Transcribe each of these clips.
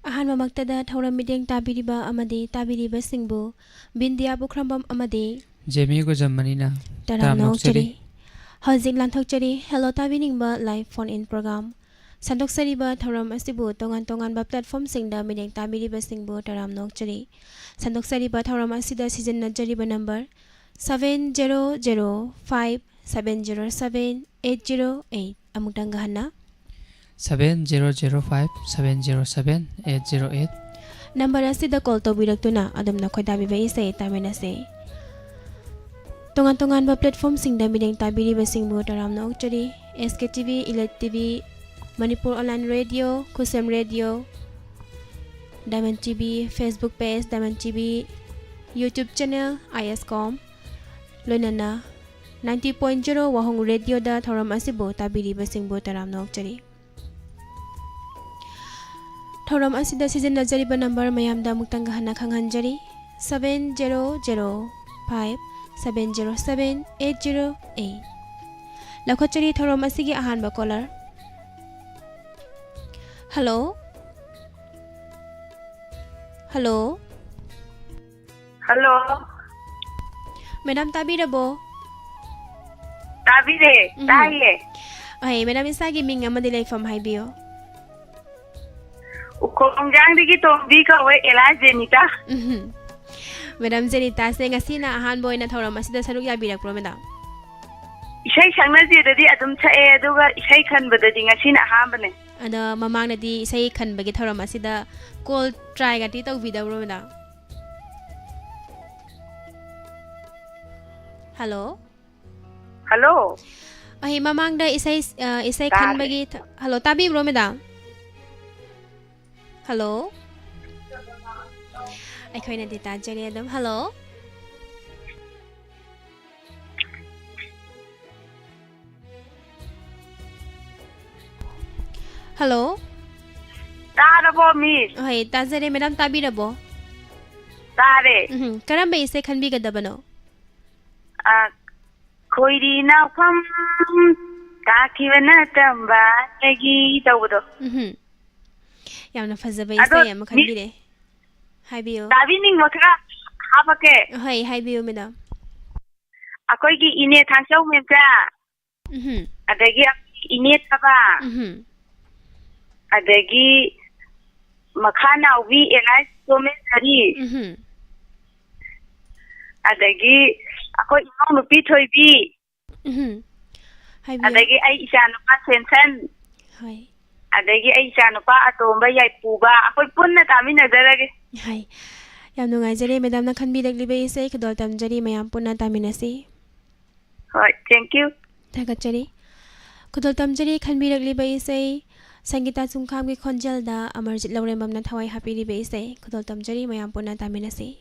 ꯑꯍꯥꯟꯕꯃꯛꯇꯗ ꯊꯧꯔꯝ ꯃꯤꯠꯌꯦꯡ ꯇꯥꯕꯤꯔꯤꯕ ꯑꯃꯗꯤ ꯇꯥꯕꯤꯔꯤꯕꯁꯤꯡꯕꯨ ꯕꯤꯟꯗꯤꯌꯥ ꯄꯨꯈ꯭ꯔꯝꯕꯝ ꯑꯃꯗꯤ ꯖꯦꯃꯤ ꯒꯨꯖꯝꯃꯅꯤꯅ ꯇꯔꯥꯝꯅ ꯑꯣꯛꯆꯔꯤ ꯍꯧꯖꯤꯛ ꯂꯥꯟꯊꯣꯛꯆꯔꯤ hello ꯇꯥꯕꯤꯅꯤꯡꯕ live phone in programme ꯁꯟꯗꯣꯛꯆꯔꯤꯕ ꯊꯧꯔꯝ ꯑꯁꯤꯕꯨ ꯇꯣꯉꯥꯟ ꯇꯣꯉꯥꯟꯕ ꯄ꯭ꯂꯦꯠꯐꯣꯔꯝꯁꯤꯡꯗ ꯃꯤꯠꯌꯦꯡ ꯇꯥꯕꯤꯔꯤꯕꯁꯤꯡꯕꯨ ꯇꯔꯥꯝꯅ ꯑꯣꯛꯆꯔꯤ ꯁꯟꯗꯣꯛꯆꯔꯤꯕ ꯊꯧꯔꯝ ꯑꯁꯤꯗ ꯁꯤꯖꯤꯟꯅꯖꯔꯤꯕ ꯅꯝꯕꯔ 7005707808 ꯑꯃꯨꯛꯇꯪꯒ ꯍꯟꯅ 7005707808 ꯅꯝꯕꯔ ꯑꯁꯤꯗ ꯀꯣꯜ ꯇꯧꯕꯤꯔꯛꯇꯨꯅ ꯑꯗꯨꯝꯅ ꯈꯣꯏꯗꯥꯕꯤꯕ ꯏꯁꯩ ꯇꯥꯃꯤꯟꯅꯁꯦ ꯇꯣꯉꯥꯟ ꯇꯣꯉꯥꯟꯕ ꯄ꯭ꯂꯦꯠꯐꯣꯔꯝꯁꯤꯡꯗ ꯃꯤꯠꯌꯦꯡ ꯇꯥꯕꯤꯔꯤꯕꯁꯤꯡꯕꯨ ꯇꯔꯥꯝꯅ ꯑꯣꯛꯆꯔꯤ SK TV, Elite TV, Manipur Online Radio, Kusem Radio, Diamond TV, Facebook page Diamond TV, YouTube channel ISCOM, loinana 90.0 Wahong Radio da thoram asibu tabiribasingbu taramna okchari. Thoram asida sizinajariba number mayamda muktanga hana khanghanjari 7005707808. Lakhachari thoram asigi ahanba caller. Hello. Hello. Hello. Madam tabirabo. Tabire. Taye. Ay, madam isagi ming amadi leifam haibiyo. Ukongjang digi tombi ka we ela Jenita. Madam Jenita se ngasi na ahan boy na thoram asida saruk yabirakpro madam. Isai sangnaji dadi adum chae aduga isai khanbadadi ngasi na ahambane. Ada mamangna di isai khanbagi thoram asida call try gati tawbidabro madam. Hello. Hello. Ay mamangda isai khanbagi hello tabi bro madam. Hello. Ay khoina di tajari adam hello. Hello. Tarabo miss. Ay tajari madam tabirabo. Tare. Karamba isai khanbigadabano. Koiri na pham takivana tamba lagi tawdo. Yamna fazaba isai am khanbire. Haibiyo. Tabining mothra habake. Hai haibiyo madam. Akoi gi ine thasau mepra. Adagi ine taba. Adagi makhana ubi elai somen sari. Adagi akoi inong nupi thoibi. Adagi ai isa nupa sensen. Hai. Adagi ai isa nupa atomba yai puba. Akoi punna taminazarage. Hai. Yam nungaijare madam na khanbiragliba isai khadol tamjari mayam punna taminasi. Hoi, thank you. Thagachari. Khadol tamjari khanbiragliba isai Sangita Sungkhamgi khonjalda Amarjit Laurembamna thawai hapiriba isai khadol tamjari mayam punna taminasi.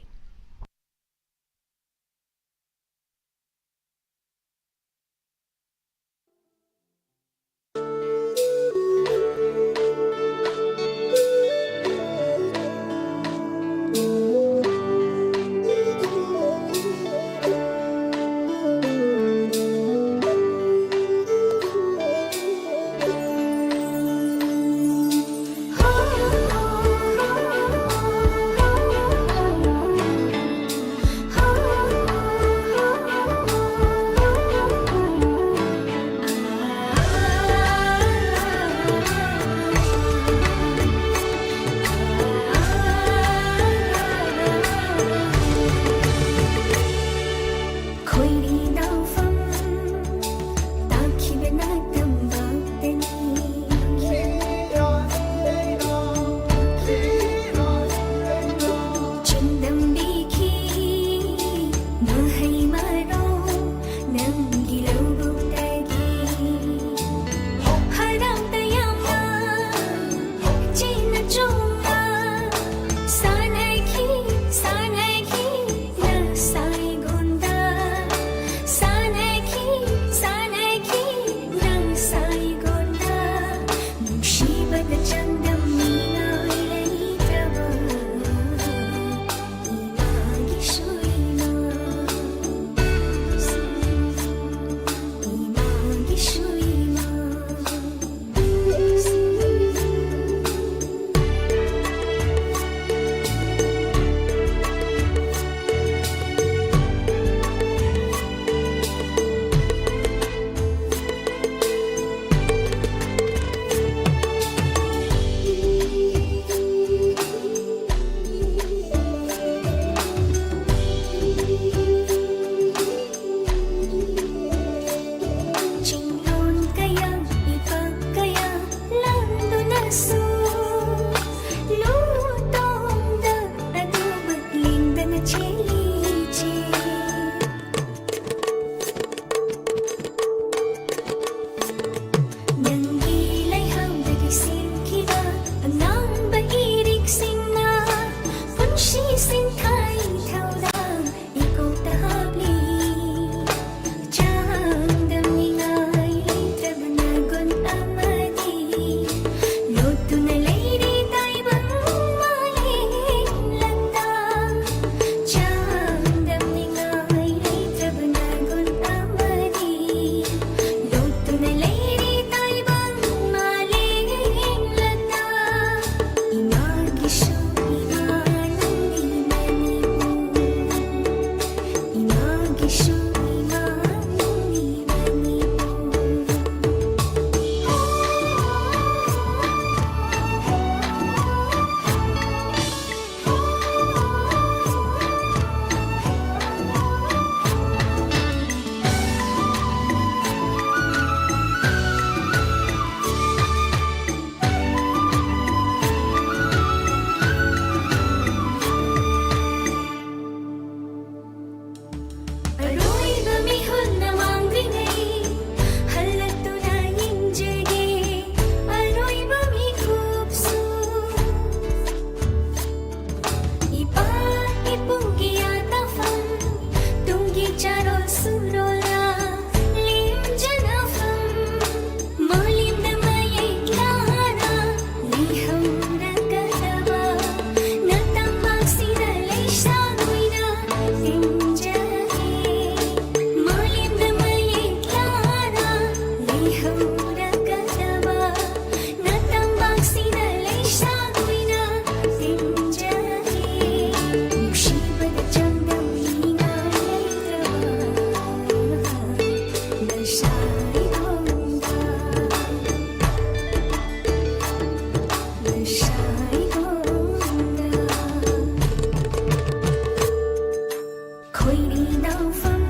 खोइनी नाफम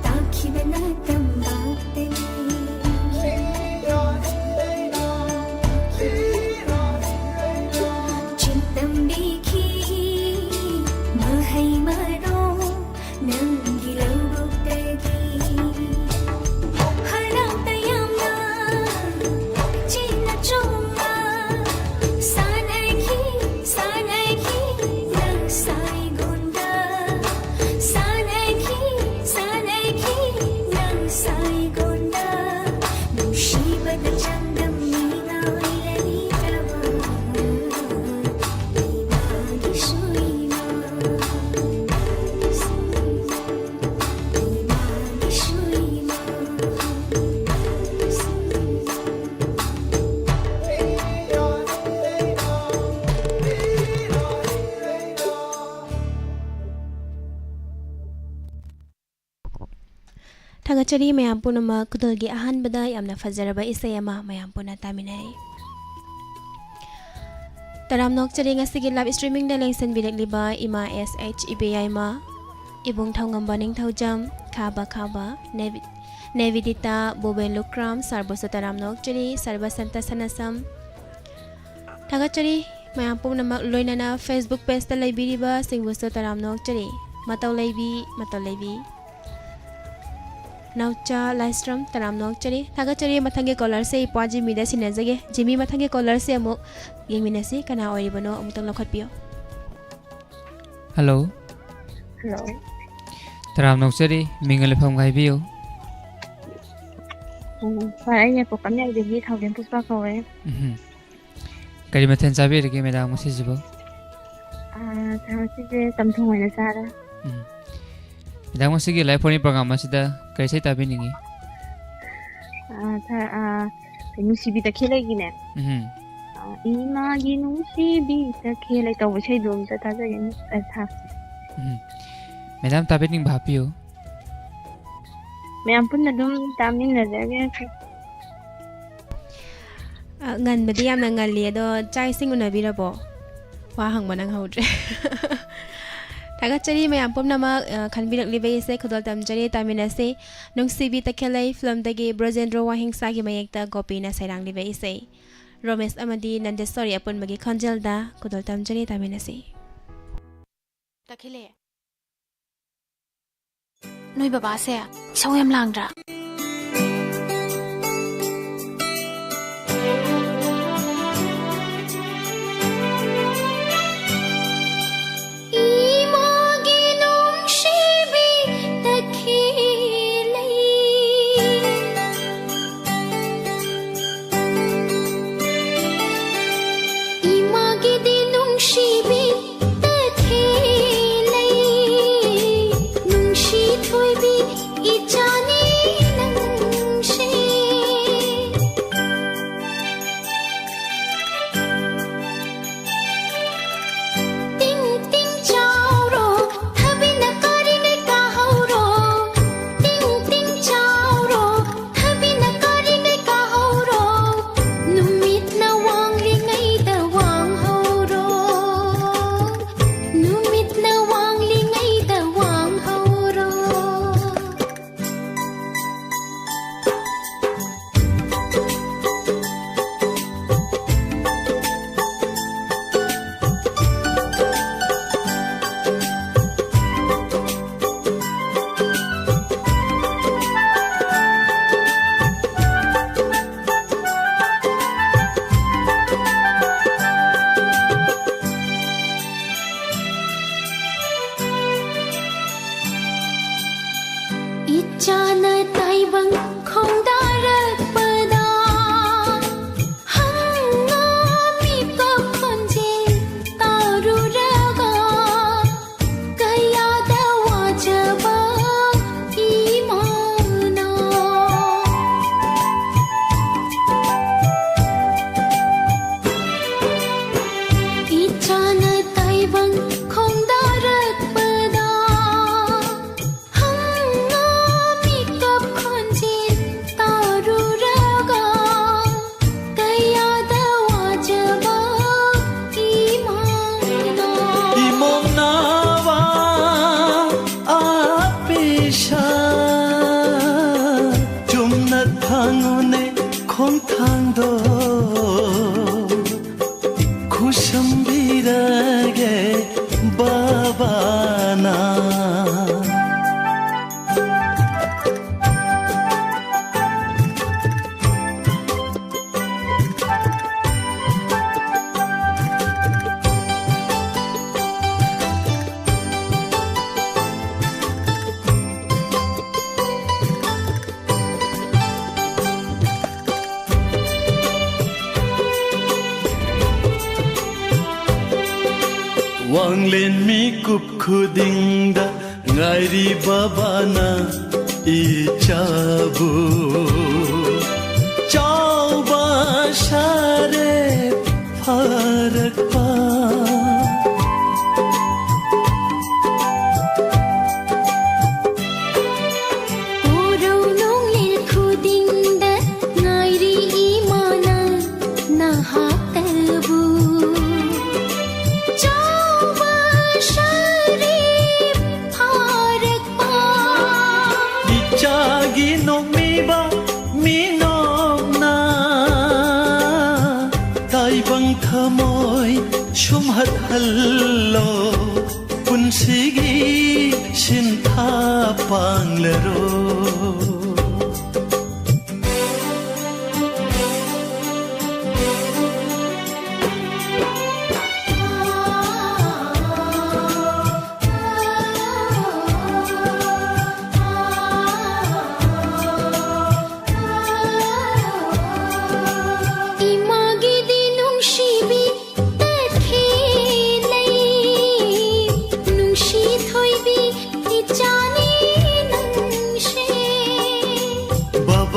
ताखिबना तंबातनी चिंतम देखी महै मरो नंगी लौबुक्तगी हराम तयमना चिन्ना चोंगा सानैखी नंग साई गुंडा सानैखी नंग साई गुंडा नुशीबत चंदम नीना इलनी तवा Imangi शुईना Imangi शुईना Thangachari mayam punama kudalgi ahanbada yamna fazaraba isayama mayam puna taminay. Taramnok chari ngasigi live streaming da lengsan bilagliba ima SH IBI ma ibung thawngamba ning thawjam khaba Nevidita Boben Lukram Sarbosa Taramnok chari Sarba Santa Sanasam Thangachari mayam punama loinana Facebook page ta laibiriba singbosa Taramnok chari mataw laibi Naucha Livestream Taramnok chari Thagachari mathange caller se Pwaji Media sinajage Jimmy mathange caller se amuk yengminasi kana oribano amutang lokhatpio Hello Hello. Taramnok chari mingal pham gai bio Phải anh có cảm nhận gì thầu đến Puspa không ấy? Kari mathen chabi rege madam masi jibo Thằng chị tầm thu ngoài là sao đó? madam masi gi live phone program masida kari sai tabi ningi Cái nụ xì bị ta kia lại gì nè? Ima gi nụ xì bị ta kia lại tàu với chơi đùm ta ta ra những thằng. madam tabi ning bhapio Mẹ ampun là đùm tam mình là cái ngan badi yamna ngali ado chai sing unabirabo wa hangmanang haudre Thagachari mayam pumnama khanbirak libe se khodol tamjari taminase nungsibi takhelai film dagi Brojendro Wahingsa gi mayekta Gopina Sairang libe se Romesh amadi Nandesori apun magi khanjalda khodol tamjari taminase Takhile Noi baba se sawem langdra Nungshi thoi bi ichani Manglin mi kup khudingda ngairi babana ichabu chauba share farak pa shumhat hallo punsigi shintha panglero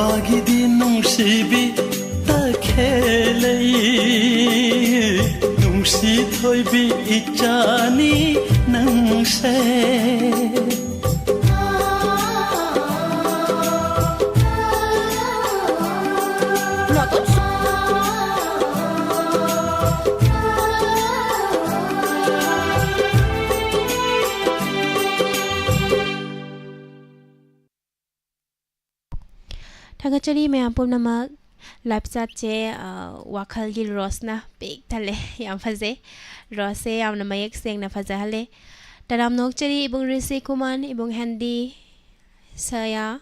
Bagidi nungsibi ta khelei nungsi thoibi ichani nangse Thagachari me ampum namak live chat che wakhal gi rosna pek thale yam phaje rose yam na mayek seng na phaja hale taram nok chari ibung risi kuman ibung handi saya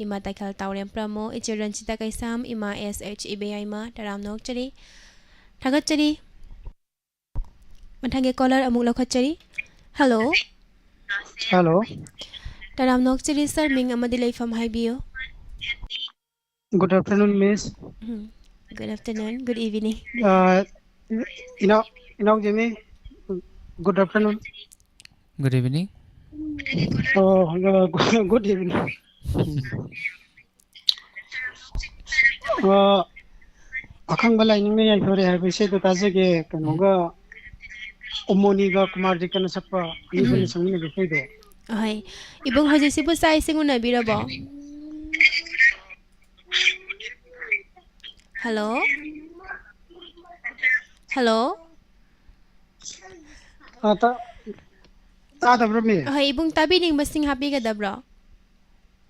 ima takhal tawrem pramo ichiran chita kaisam ima sh ibai ima taram nok chari thagachari mathange caller amuk lokhachari hello taram nok chari sir ming amadi leifam haibiyo. Good afternoon, Miss. Good afternoon. Good evening. Jimmy. Good afternoon. Good evening. Oh, good evening. Akang balai ni me yore hai bise to taze ke kanoga umoni ga kumar ji kana sapa ni bani sangni ke koi do. Hai. Ibung hoje sibu sai singuna birabo. Hello? Ta da bro me. Hai ibung tabi ning basing happy ga dabro.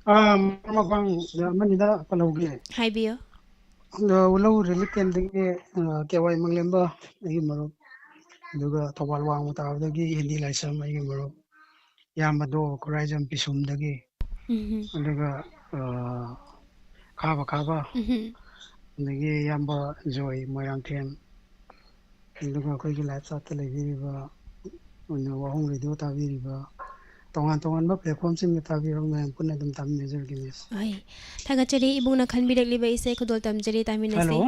Mama bang mani da paloge. Hai bio. Ulo religion de ke wai manglemba ai maro. Duga tawal wang ta dagi hindi laisam ai maro. Yamado horizon pisum dagi. Duga khaba. Nagi yamba joy moyang them duga koi gi live chat le gi ba unna wahong radio ta bi ba tongan ba platform sim ta bi rong man punna dum tam measure gi mis ai thaga chari ibung na khan birak liba ise khodol tam jari tamina se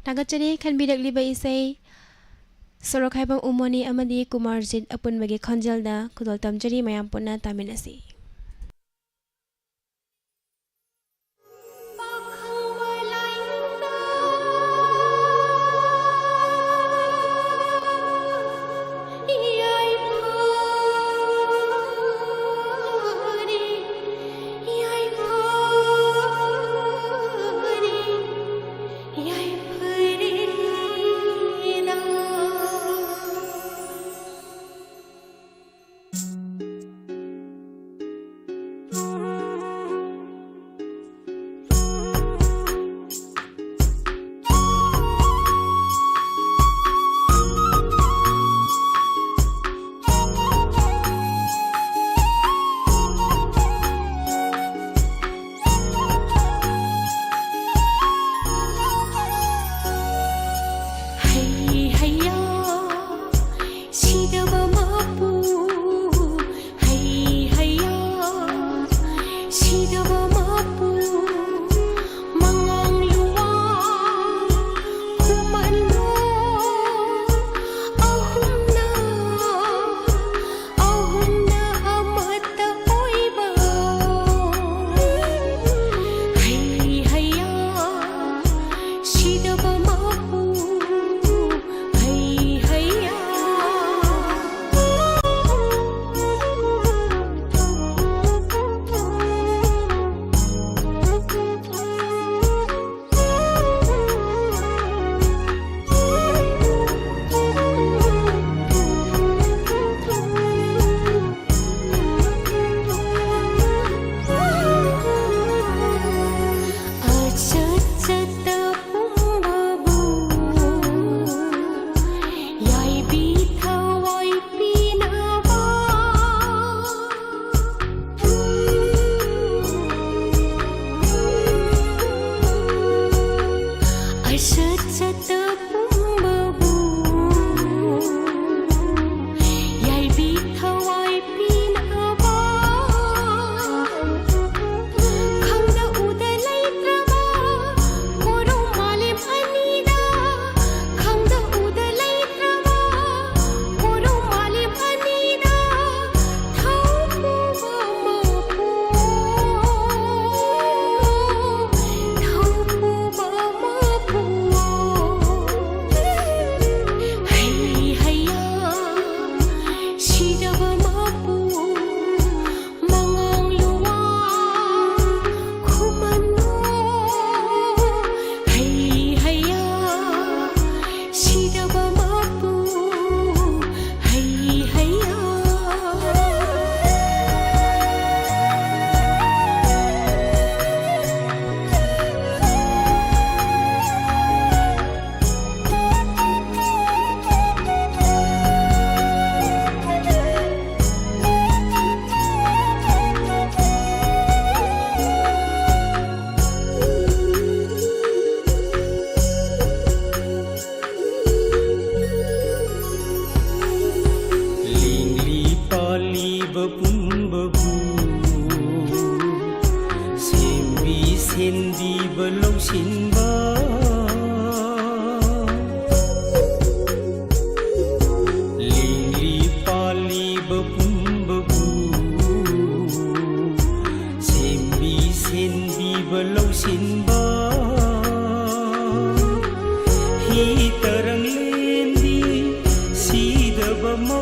thaga chari khan birak liba ise sorokai bang umoni amadi kumarjit apun magi khanjalda khodol tam jari mayam punna tamina se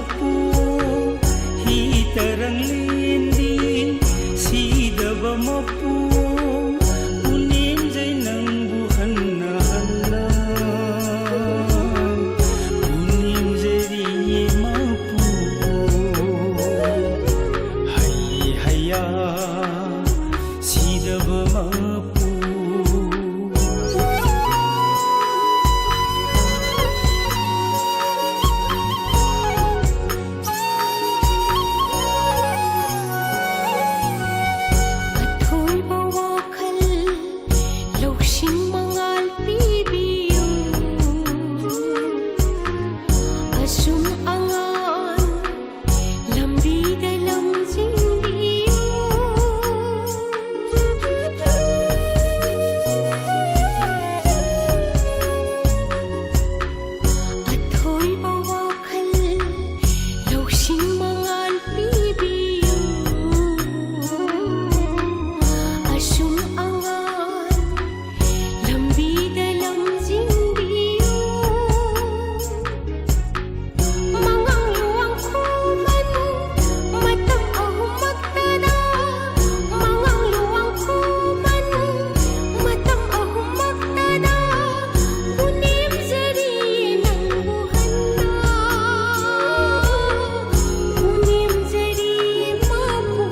mapu hi tarang lindi sidaba mapu unim jai nang buhanna hanna unim jari mapu hai haya sidaba mapu ꯑꯊꯣꯏꯕ ꯋꯥꯈꯜ ꯂꯧꯁꯤꯡ ꯃꯉꯥꯜ ꯄꯤꯕꯤꯌꯨ ꯑꯁꯨꯝ ꯑꯉꯥꯟ ꯂꯝꯕꯤꯗ ꯂꯝꯖꯤꯡꯕꯤꯌꯨ ꯑꯊꯣꯏꯕ ꯋꯥꯈꯜ ꯂꯧꯁꯤꯡ ꯃꯉꯥꯜ ꯄꯤꯕꯤꯌꯨ ꯑꯁꯨꯝ ꯑꯉꯥꯟ ꯂꯝꯕꯤꯗ ꯂꯝꯖꯤꯡꯕꯤꯌꯨ ꯃꯉꯥꯡ ꯂꯨꯋꯥꯡ ꯈꯨꯃꯟ ꯃꯇꯝ ꯑꯍꯨꯝꯃꯛꯇꯗ ꯃꯉꯥꯡ ꯂꯨꯋꯥꯡ ꯈꯨꯃꯟ ꯃꯇꯝ ꯑꯍꯨꯝꯃꯛꯇꯗ ꯄꯨꯅꯦꯝꯖꯔꯤ ꯅꯪꯕꯨ ꯍꯟꯅ ꯄꯨꯅꯦꯝꯖꯔꯤ ꯃꯥꯕꯨ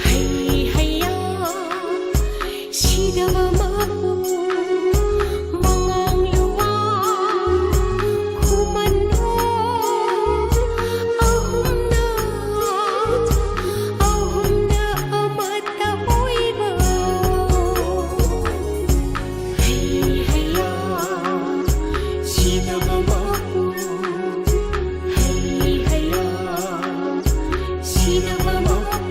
ꯍꯩ ꯍꯩꯌꯥ 시ꯗꯕ ꯃꯥꯕꯨ ꯃꯉꯥꯡ ꯂꯨꯋꯥꯡ ꯈꯨꯃꯟ ꯑꯍꯨꯝꯅ ꯑꯃꯠꯇ ꯑꯣꯏꯕ ꯍꯩ ꯍꯩꯌꯥ 시ꯗꯕ ꯃꯥꯕꯨ ꯍꯩ ꯍꯩꯌꯥ 시ꯗꯕ ꯃꯥꯕꯨ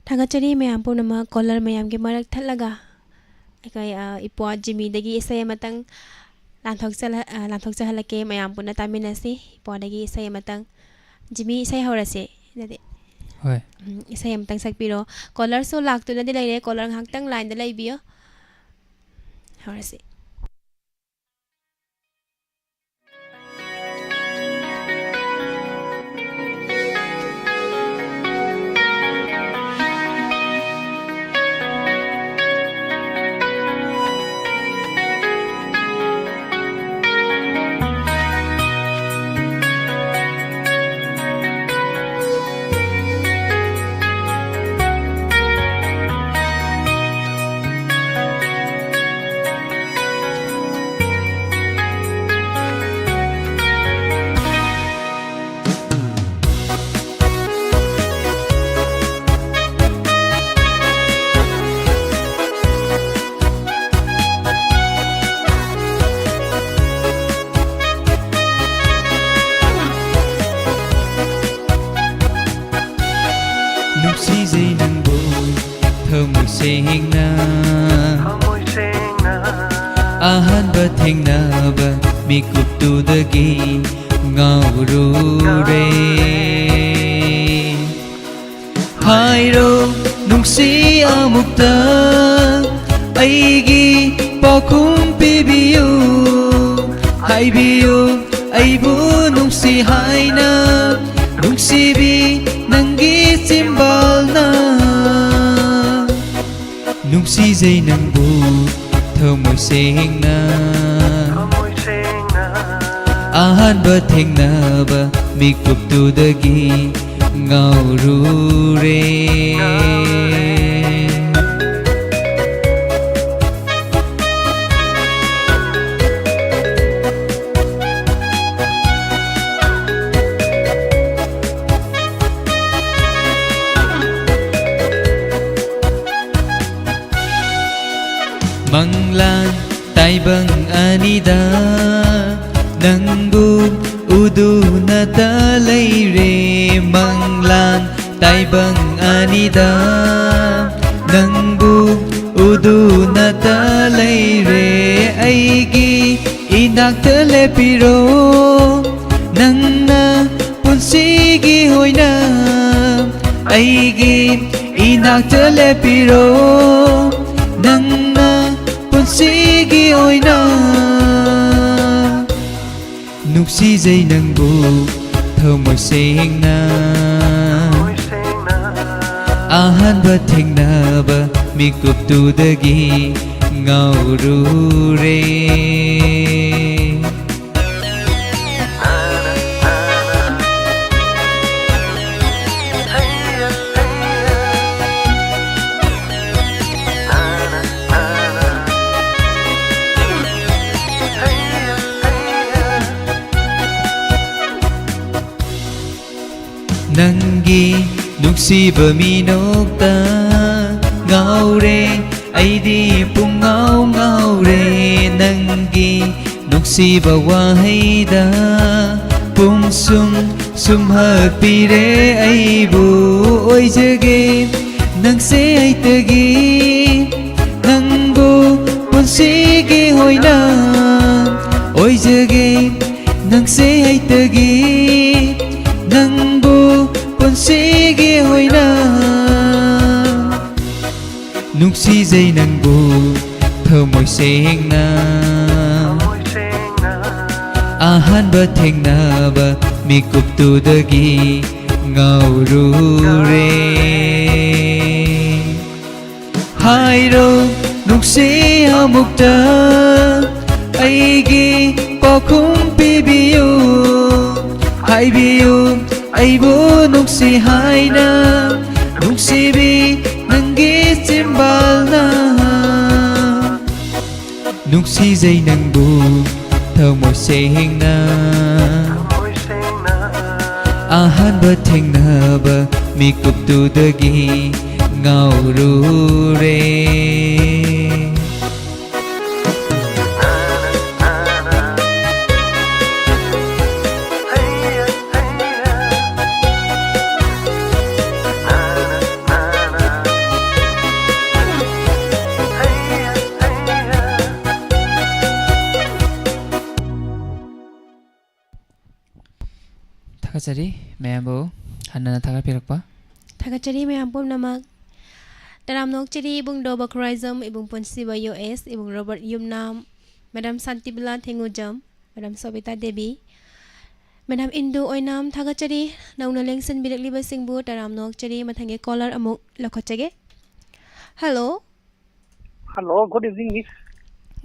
ꯊꯥꯒꯠꯆꯔꯤ ꯃꯌꯥꯝ ꯄꯨꯝꯅꯃꯛ ꯀꯣꯂꯔ ꯃꯌꯥꯝꯒꯤ ꯃꯔꯛ ꯊꯠꯂꯒ ꯑꯩꯈꯣꯏ ꯏꯄ꯭ꯋꯥ ꯖꯤꯃꯤꯗꯒꯤ ꯏꯁꯩ ꯑꯃꯇꯪ ꯂꯥꯟꯊꯣꯛꯆꯍꯜꯂꯛꯀꯦ ꯃꯌꯥꯝ ꯄꯨꯟꯅ ꯇꯥꯃꯤꯟꯅꯁꯤ ꯏꯄ꯭ꯋꯥꯗꯒꯤ ꯏꯁꯩ ꯑꯃꯇꯪ ꯖꯤꯃꯤ ꯏꯁꯩ ꯍꯧꯔꯁꯤ ꯑꯗꯨꯗꯤ ꯍꯣꯏ ꯏꯁꯩ ꯑꯃꯇꯪ ꯁꯛꯄꯤꯔꯣ ꯀꯣꯂꯔꯁꯨ ꯂꯥꯛꯇꯨꯅꯗꯤ ꯂꯩꯔꯦ ꯀꯣꯂꯔ ꯉꯥꯏꯍꯥꯛꯇꯪ ꯂꯥꯏꯟꯗ ꯂꯩꯕꯤꯌꯣ ꯍꯧꯔꯁꯤ ꯅꯨꯡꯁꯤꯖꯩ ꯅꯪꯕꯨ ꯊꯃꯣꯏ ꯁꯦꯡꯅ ꯑꯍꯥꯟꯕ ꯊꯦꯡꯅꯕ ꯃꯤꯀꯨꯞꯇꯨꯗꯒꯤ ꯉꯥꯎꯔꯨꯔꯦ ꯍꯥꯏꯔꯣ ꯅꯨꯡꯁꯤ ꯑꯃꯨꯛꯇ ꯑꯩꯒꯤ ꯄꯥꯎꯈꯨꯝ ꯄꯤꯕꯤꯌꯨ ꯍꯥꯏꯕꯤꯌꯨ ꯑꯩꯕꯨ ꯅꯨꯡꯁꯤ ꯍꯥꯏꯅ ꯅꯨꯡꯁꯤꯕꯤ ꯅꯪꯒꯤ ꯆꯤꯝꯕꯥꯜꯅ ꯅꯨꯡꯁꯤꯖꯩ ꯅꯪꯕꯨ ꯊꯃꯣꯏ ꯁꯦꯡꯅ ꯑꯍꯥꯟꯕ ꯊꯦꯡꯅꯕ ꯃꯤꯀꯨꯞꯇꯨꯗꯒꯤ ꯉꯥꯎꯔꯨꯔꯦ Nangbu udunata leire manglan taibang anida Nangbu udunata leire aigi inakta lepiro Nangna punsigi hoina aigi inakta lepiro Nangna punsigi hoina Nuksizay nangbu thamoy sengna Ahanba thengnaba mikuptudagi ngaurure Nangi nuksiba minokta ngaure aidi pung ngaure Nangi nuksiba wahaida pung sumhapire aibu oijage nangse aitagi nangbu punsigi hoina oijage nangse aitagi Nangbu punsigi hoina Nuksizay nangbu thamoy sengna Ahanba thengnaba mikuptudagi ngaurure Hairo nukse amukta aigi pakhum pibiyo Haibiyo aibo nuksi haina Nuksibi nangi simbalna Nuksizay nangbu thamoy sengna Ahanba thengnaba mikuptudagi ngaurure Thakachari mayambo hanana thakapirokpa Thakachari mayam pumnamak Taramnok chiri ibung Doba Khoraizam ibung Ponsiba US ibung Robert Yumnam Madam Santibala Thengujam Madam Sobita Devi Madam Indu Oinam Thakachari nauna lengsen birakliba singbu taramnok chiri mathange caller amuk lakhachage Hello Hello, good evening, Miss.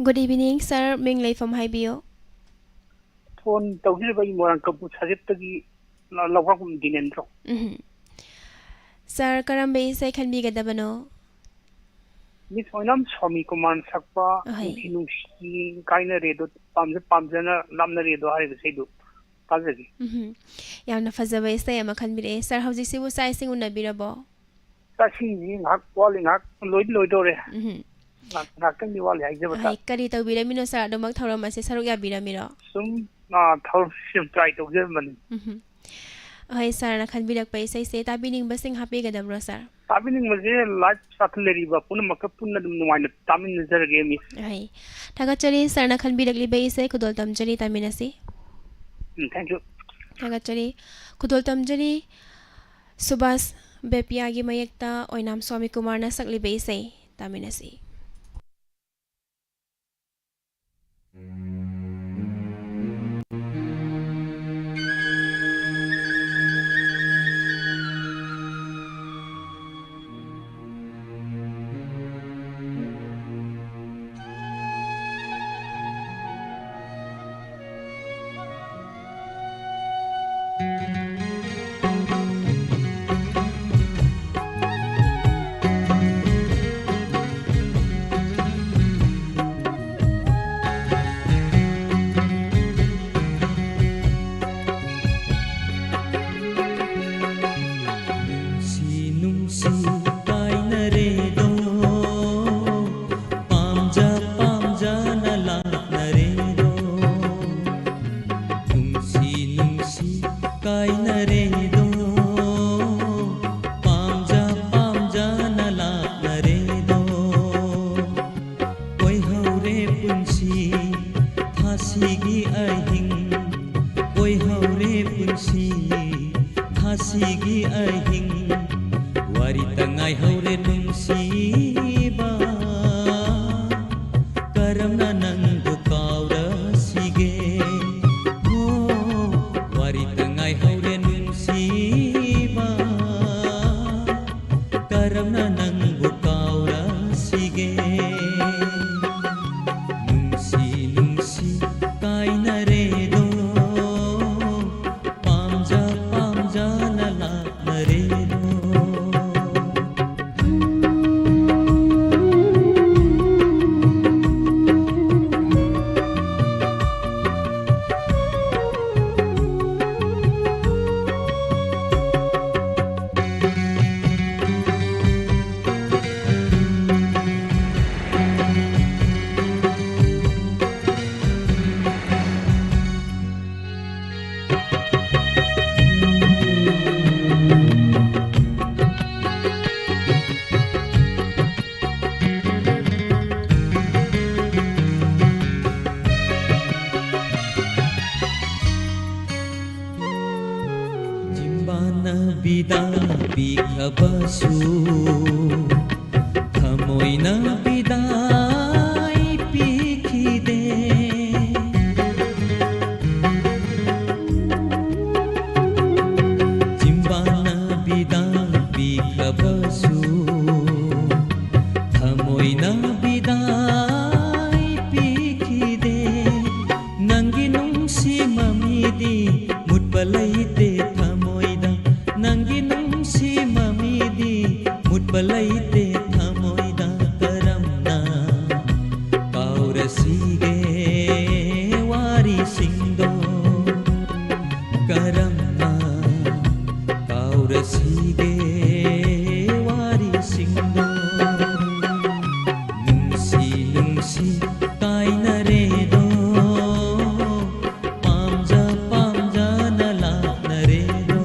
Good evening sir Ming Lei from Haibio Phone tawhir bai morang kapu sajit tagi lawak dinendro. Sir karambe sai khanbi gadabano Miss Oinam Swami Kuman Sakpa Kinu Kaina Redo Pamjana Lamna Redo Hari Sedu. Pazagi. Yamna fazaba sai ama khanbire sir hauji sibu sai sing unabirabo Tashi hak walling hak loidore. Nakang di wali haijabata. Hai kari tawbiramino sir adomak thawram ase saruk ya biramiro Sum thor sim try to German. Hai sir na khanbirak pai sai se tabining basing happy gadabro sir Tabining maje light satleri ba pun makapun na nuwaina tamin nazar game. Hai thagachari sir na khanbirak li bai sai khudol tamjari taminasi Thank you. thagachari khudol tamjari Subas Bepiagi mayekta Oinam Swami Kumar na sakli bai sai taminasi ꯊꯥꯁꯤꯒꯤ ꯑꯍꯤꯡ ꯑꯣꯏꯍꯧꯔꯦ ꯄꯨꯟꯁꯤ ꯊꯥꯁꯤꯒꯤ ꯑꯍꯤꯡ ꯋꯥꯔꯤ ꯇꯉꯥꯏ ꯍꯧꯔꯦ ꯅꯨꯡꯁꯤꯕ ꯀꯔꯝꯅ ꯅꯪꯕꯨ ꯀꯥꯎꯔꯁꯤꯒꯦ ꯋꯥꯔꯤ ꯇꯉꯥꯏ ꯍꯧꯔꯦ ꯅꯨꯡꯁꯤꯕ ꯀꯔꯝꯅ ꯅꯪꯕꯨ ꯀꯥꯎꯔꯁꯤꯒꯦ ꯅꯨꯡꯁꯤ ꯅꯨꯡꯁꯤ ꯀꯥꯏꯅꯔꯦꯗꯣ ꯄꯥꯝꯖ ꯄꯥꯝꯖꯅ ꯂꯥꯛꯅꯔꯦꯗꯣ ꯕꯤꯗꯥ ꯄꯤꯈ꯭ꯔꯕꯁꯨ ꯊꯃꯣꯏꯅ ꯕꯤꯗꯥꯏ ꯄꯤꯈꯤꯗꯦ ꯆꯤꯝꯕꯥꯅ ꯕꯤꯗꯥ ꯄꯤꯈ꯭ꯔꯕꯁꯨ ꯊꯃꯣꯏꯅ ꯕꯤꯗꯥꯏ ꯄꯤꯈꯤꯗꯦ ꯅꯪꯒꯤ ꯅꯨꯡꯁꯤ ꯃꯃꯤꯗꯤ ꯃꯨꯠꯄ ꯂꯩꯇꯦ ꯊꯃꯣꯏꯗ ꯅꯪꯒꯤ ꯅꯨꯡꯁꯤ ꯃꯃꯤꯗꯤ ꯃꯨꯠꯄ ꯂꯩꯇꯦ ꯊꯃꯣꯏꯗ ꯀꯔꯝꯅ ꯀꯥꯎꯔꯁꯤꯒꯦ ꯋꯥꯔꯤꯁꯤꯡꯗꯣ ꯀꯔꯝꯅ ꯀꯥꯎꯔꯁꯤꯒꯦ ꯋꯥꯔꯤꯁꯤꯡꯗꯣ ꯅꯨꯡꯁꯤ ꯅꯨꯡꯁꯤ ꯀꯥꯏꯅꯔꯦꯗꯣ ꯄꯥꯝꯖ ꯄꯥꯝꯖꯅ ꯂꯥꯛꯅꯔꯦꯗꯣ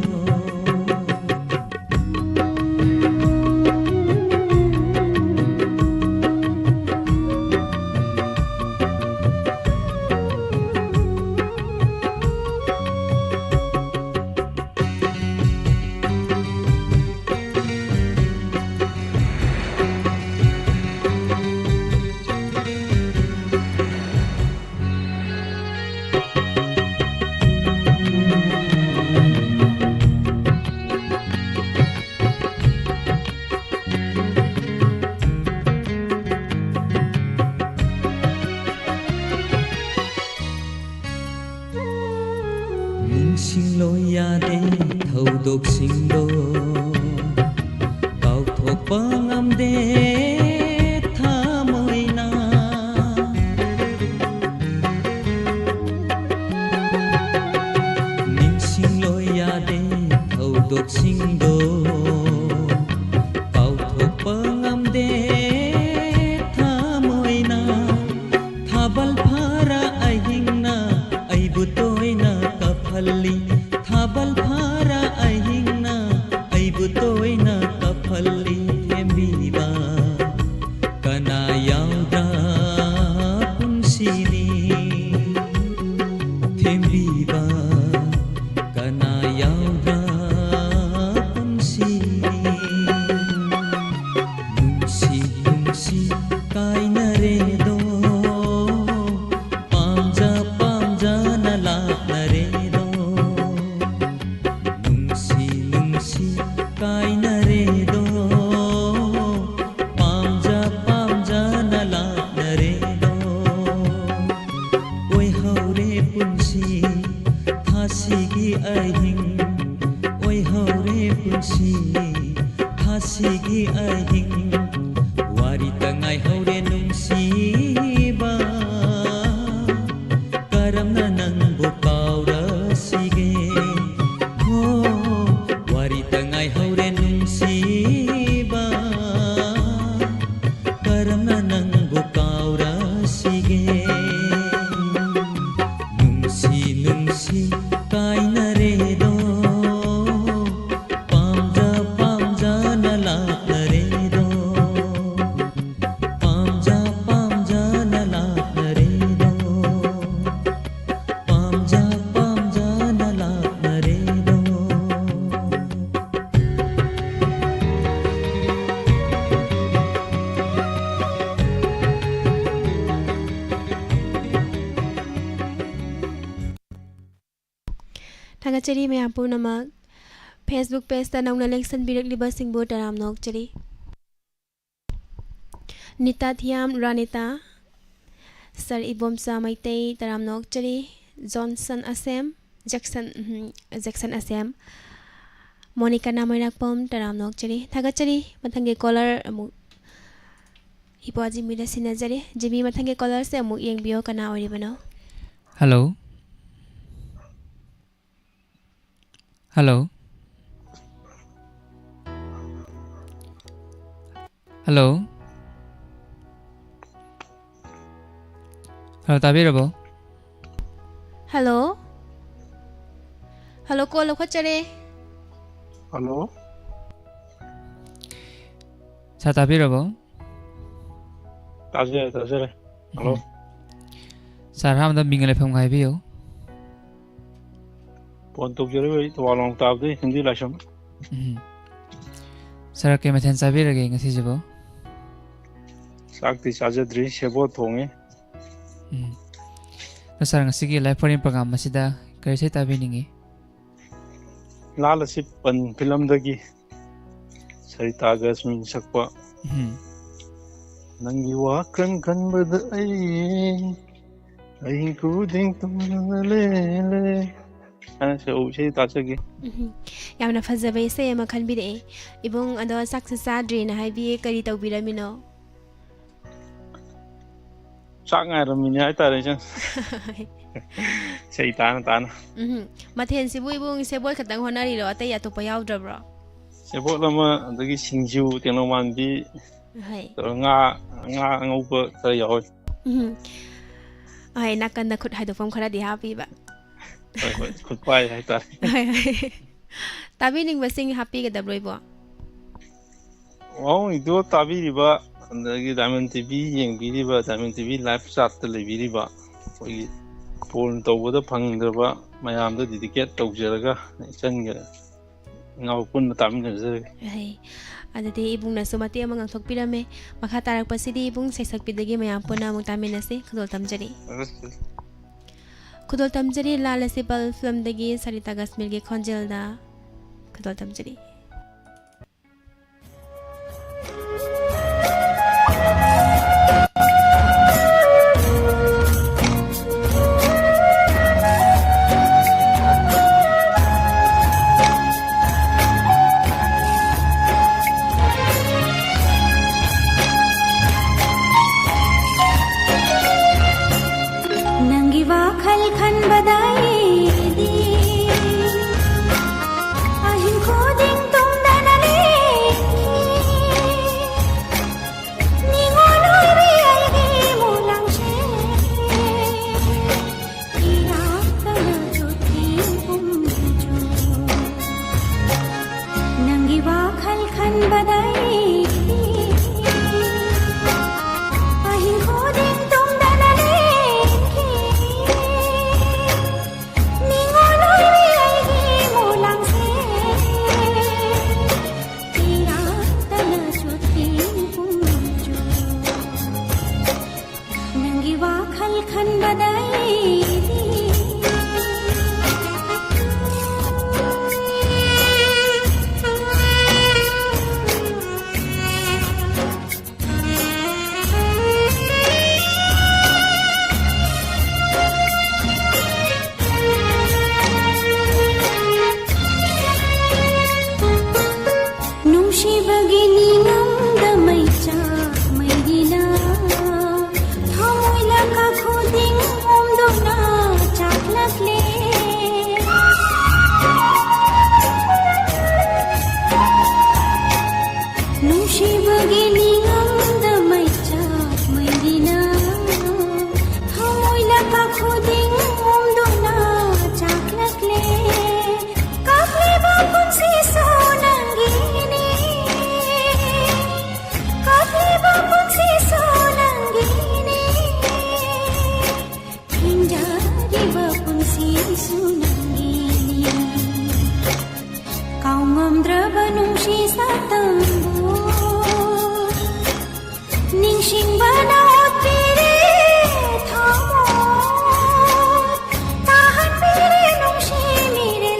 ꯅꯤꯡꯁꯤꯡꯂꯣ ꯌꯥꯗꯦ ꯊꯧꯗꯣꯛꯁꯤꯡꯗꯣ ꯀꯥꯎꯊꯣꯛꯄ ꯉꯝꯗꯦ ꯊꯃꯣꯏꯅ ꯅꯤꯡꯁꯤꯡꯂꯣ ꯌꯥꯗꯦ ꯊꯧꯗꯣꯛꯁꯤꯡꯗꯣ ꯀꯥꯎꯊꯣꯛꯄ ꯉꯝꯗꯦ ꯊꯃꯣꯏꯅ ꯊꯥꯕꯜ ꯐꯥꯔ ꯑꯍꯤꯡꯅ ꯑꯩꯕꯨ ꯇꯣꯏꯅ ꯀꯞꯍꯜꯂꯤ ꯊꯥꯕꯜ ꯐꯥꯔ ꯑꯍꯤꯡꯅ ꯑꯩꯕꯨ ꯇꯣꯏꯅ ꯀꯞꯍꯜꯂꯤ ꯊꯦꯝꯕꯤꯕ ꯀꯅꯥ ꯌꯥꯎꯗ꯭ꯔꯥ ꯄꯨꯟꯁꯤꯅꯤ ꯊꯦꯝꯕꯤꯕ ꯀꯅꯥ ꯌꯥꯎꯗ꯭ꯔꯥ ꯄꯨꯟꯁꯤꯅꯤ ꯅꯨꯡꯁꯤ ꯅꯨꯡꯁꯤ ꯀꯥꯏꯅꯔꯦꯗꯣ ꯄꯥꯝꯖ ꯄꯥꯝꯖꯅ ꯂꯥꯛꯅꯔꯦꯗꯣ ꯅꯨꯡꯁꯤ ꯅꯨꯡꯁꯤ ꯀꯥꯏꯅꯔꯦꯗꯣ ꯄꯥꯝꯖ ꯄꯥꯝꯖꯅ ꯂꯥꯛꯅꯔꯦꯗꯣ ꯑꯣꯏꯍꯧꯔꯦ ꯄꯨꯟꯁꯤ ꯊꯥꯁꯤꯒꯤ ꯑꯍꯤꯡ ꯑꯣꯏꯍꯧꯔꯦ ꯄꯨꯟꯁꯤ ꯊꯥꯁꯤꯒꯤ ꯑꯍꯤꯡ ꯋꯥꯔꯤ ꯇꯉꯥꯏ ꯍꯧꯔꯦ ꯅꯨꯡꯁꯤꯕ ꯀꯔꯝꯅ ꯅꯪꯕꯨ ꯀꯥꯎꯔꯁꯤꯒꯦ ꯋꯥꯔꯤ ꯇꯉꯥꯏ ꯍꯧꯔꯦ ꯅꯨꯡꯁꯤꯕ ꯀꯔꯝꯅ ꯅꯪꯕꯨ ꯀꯥꯎꯔꯁꯤꯒꯦ ꯅꯨꯡꯁꯤ ꯅꯨꯡꯁꯤ ꯀꯥꯏꯅꯔꯦꯗꯣ ꯄꯥꯝꯖ ꯄꯥꯝꯖꯅ ꯂꯥꯛꯅꯔꯦꯗꯣ ꯄꯥꯝꯖ ꯄꯥꯝꯖꯅ ꯂꯥꯛꯅꯔꯦꯗꯣ ꯊꯥꯒꯠꯆꯔꯤ ꯃꯌꯥꯝ ꯄꯨꯝꯅꯃꯛ ꯐꯦꯁꯕꯨꯛ ꯄꯦꯖꯇ ꯅꯧꯅ ꯂꯦꯡꯁꯟꯕꯤꯔꯛꯂꯤꯕꯁꯤꯡꯕꯨ ꯇꯔꯥꯝꯅ ꯑꯣꯛꯆꯔꯤ ꯅꯤꯇꯥ ꯊꯤꯌꯥꯝ ꯔꯥꯅꯤꯇꯥ ꯁꯔ ꯏꯕꯣꯝꯆꯥ ꯃꯩꯇꯩ ꯇꯔꯥꯝꯅ ꯑꯣꯛꯆꯔꯤ ꯖꯣꯟꯁꯟ ꯑꯁꯦꯝ ꯖꯦꯛꯁꯟ ꯑꯁꯦꯝ ꯃꯣꯅꯤꯀꯥ ꯅꯥꯃꯩꯔꯥꯛꯄꯝ ꯇꯔꯥꯝꯅ ꯑꯣꯛꯆꯔꯤ ꯊꯥꯒꯠꯆꯔꯤ ꯃꯊꯪꯒꯤ ꯀꯣꯂꯔ ꯑꯃꯨꯛ ꯏꯄ꯭ꯋꯥ ꯖꯤꯃꯤꯗ ꯁꯤꯟꯅꯖꯔꯤ ꯖꯤꯃꯤ ꯃꯊꯪꯒꯤ ꯀꯣꯂꯔꯁꯦ ꯑꯃꯨꯛ ꯌꯦꯡꯕꯤꯌꯣ ꯀꯅꯥ ꯑꯣꯏꯔꯤꯕꯅꯣ Hello. Hello. Hello. Hello, tabirabo. Hello Hello call lokhochare Hello. Sa tabirabo. Tazere. Hello. Sir, hamda mingale pham khai biyo. Phone to jere wei to long tab de Hindi lasham. Sir, ke mathen sabirage ngasi jibo. Sakti sajadri sebo thonge. Sir, ngasi ki live phone program masida kari sai tabiningi. Lala si pan film dagi. Sarita Gasmin sakpa. Nangi wakan kan bada ai kuding tumale. Ana se o sei ta chagi. Yamna fazaba ise ma khanbire ibung ado saksa sadri na haibi kari tawbiramino Sangai ramini ai ta re chan. Sei ta na. Mathen sibu ibung sebol khatang honari ro atay atopa yaudra Sebo lama dagi singju teno mandi. hai Nga ngaupa ta yaw. ai nakan na khut haido fam khara di happy ba Khut pai hai ta. tabi ning basing happy ga dabroi bo Wow, itu tabi riba dagi Diamond TV yang biriba Diamond TV live chat ta le biriba. Koi phone tawda phangdraba mayam da dedicate tawjaraga changa ngau pun tamin jare. hai adati ibung na sumati amang thokpirame makha tarak pasidi ibung saisak pidagi mayam puna amang taminase khudol tamjari khudol tamjari lala sipal film dagi Sarita Gasmir ge khonjelda khudol tamjari नंगी वाखल खन बदाई दी अहिं को दिन तुम दनले निगोनो रे अलगे मोलांग शे इरा तन जोती तुम जो नंगी वाखल खन बदाई अहिं को दिन तुम दनले खन बदाई नुशी बगिनी नंद मैचा मैदिना थमोइला का खुदिङ ओम्दोना चाक्लकले नुशी बगिनी नंद मैचा मैदिना थमोइला का खुदिङ ओम्दोना चाक्लकले काफले बापुन से सोनंगिनी काफले बापुन से सोनंगिनी Hindari bapun si sunangini Kau ngamdra nung si satambo Ningsing banaot pire thamot Tahan pire nung si mire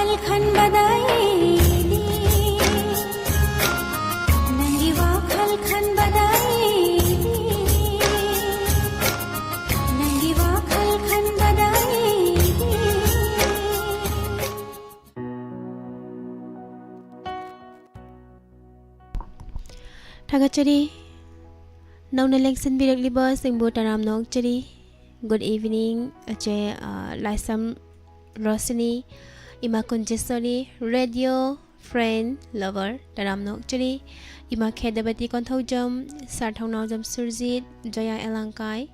वाखल खनबदाई नंगी वाखल खनबदाई नंगी वाखल खनबदाई Thagachari Nauna Lengsin Birakliba Singbo Taram Nokchari Good evening Ache Laisam Rosini Ima Kunjesori Radio Friend Lover Taram Nokchari Ima Kedabati Konthojam Sarthaunajam Surzit Joya Elangkai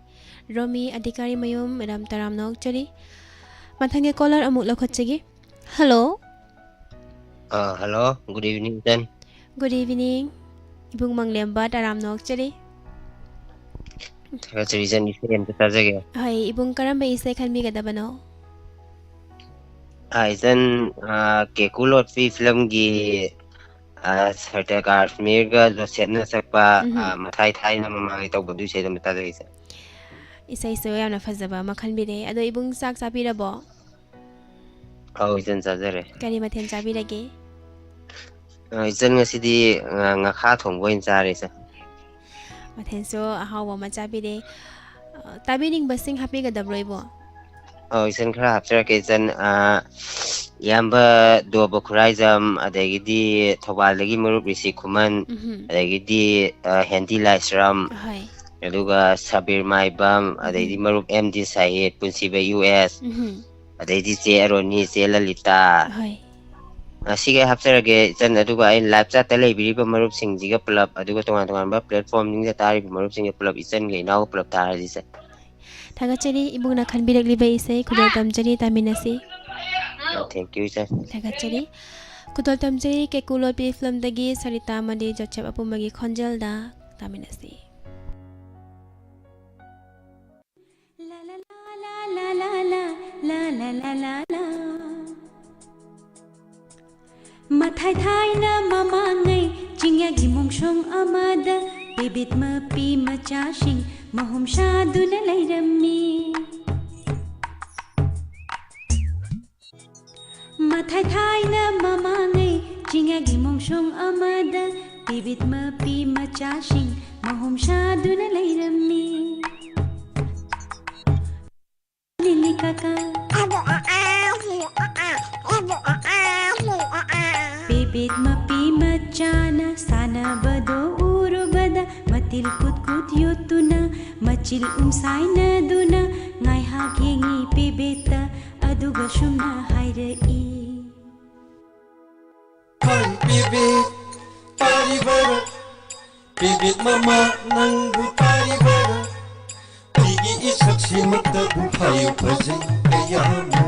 Romi Adikari Mayum Madam Taram Nokchari Mathange caller Amuk Lokhachigi Hello Hello, good evening then. Good evening Ibung Manglemba Taram Nokchari Thagachari jan ifem ta tajage. Hai ibung karamba isai khanmi gadabano Jan kekulot fi film gi sarta kashmir ga jo setna sakpa mathai thai na mama gi tawbu du se dam ta tajage. isai so yamna fazaba makhan bire ado ibung sak sapirabo Jan sajare. kari mathen sabirage Jan ngasidi nga kha thongbo in chare sa. mathen so ahawa macha bire tabining basing happy gadabroibo Jan khara hapsara ke jan yamba do bakhurai jam adagidi thobal lagi marup risi khuman adagidi hendi laisram hai aduga sabir maibam adagidi marup MD Said punsiba US adagidi che aroni che lalita hai Sige hapsarage jan aduga ai live chat ta leibiriba marup singjiga pulap aduga tongan tongan ba platform ning ta tari marup singga pulap isan ge naw pulap taradi sa Thagachari ibung na khan birakliba isai khudol tamjari taminasi Thank you sir. Thagachari khudol tamjari ke kulot pi film dagi sarita madi jochap apumagi khonjal da taminasi La la la la la la la la la la la Mathai thai na mama ngai chingya gi mongshong amada bibit ma pi ma cha shing mahum sha duna lairami Mathai thai na mama ngai chingya gi mongshong amada bibit ma pi ma cha shing mahum sha duna lairami Lili kaka Bibit mapi machana sana bado uro bada matil kut kut yotuna machil saina duna ngai ha gengi bibeta aduga shumna haira I Hai bibit paribara bibit mama nangbu paribara Igi isak simata bupayu pazin ayamu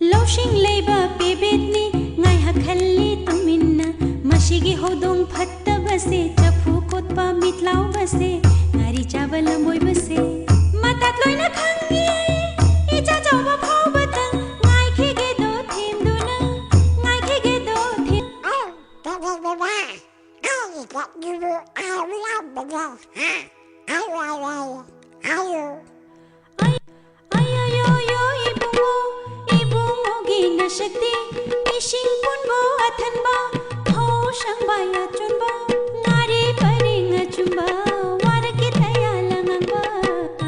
Loshing leiba bibitni ngai ha khalli tuminna mashigi hodong phatta base chapu kotpa mitlaw base ngari chawal moi base matat loina khangi icha jawa phau batang ngai khege do thinduna ngai khege do thin Shakti ishing punbo athanba ho shangba ya chunba ngari paringa chumba warki thaya langangba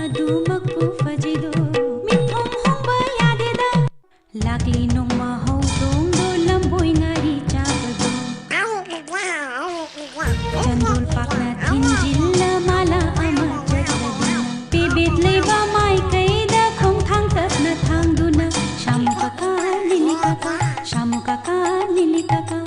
adu makku fajido mithom hongba yadeda lakli nongma ho dong do lamboi ngari chabado chandul pakna thinjilla mala ama chadadi bibit leiba mai kaida khong thang tapna thang duna sham kaka Shamu kaka, lili kaka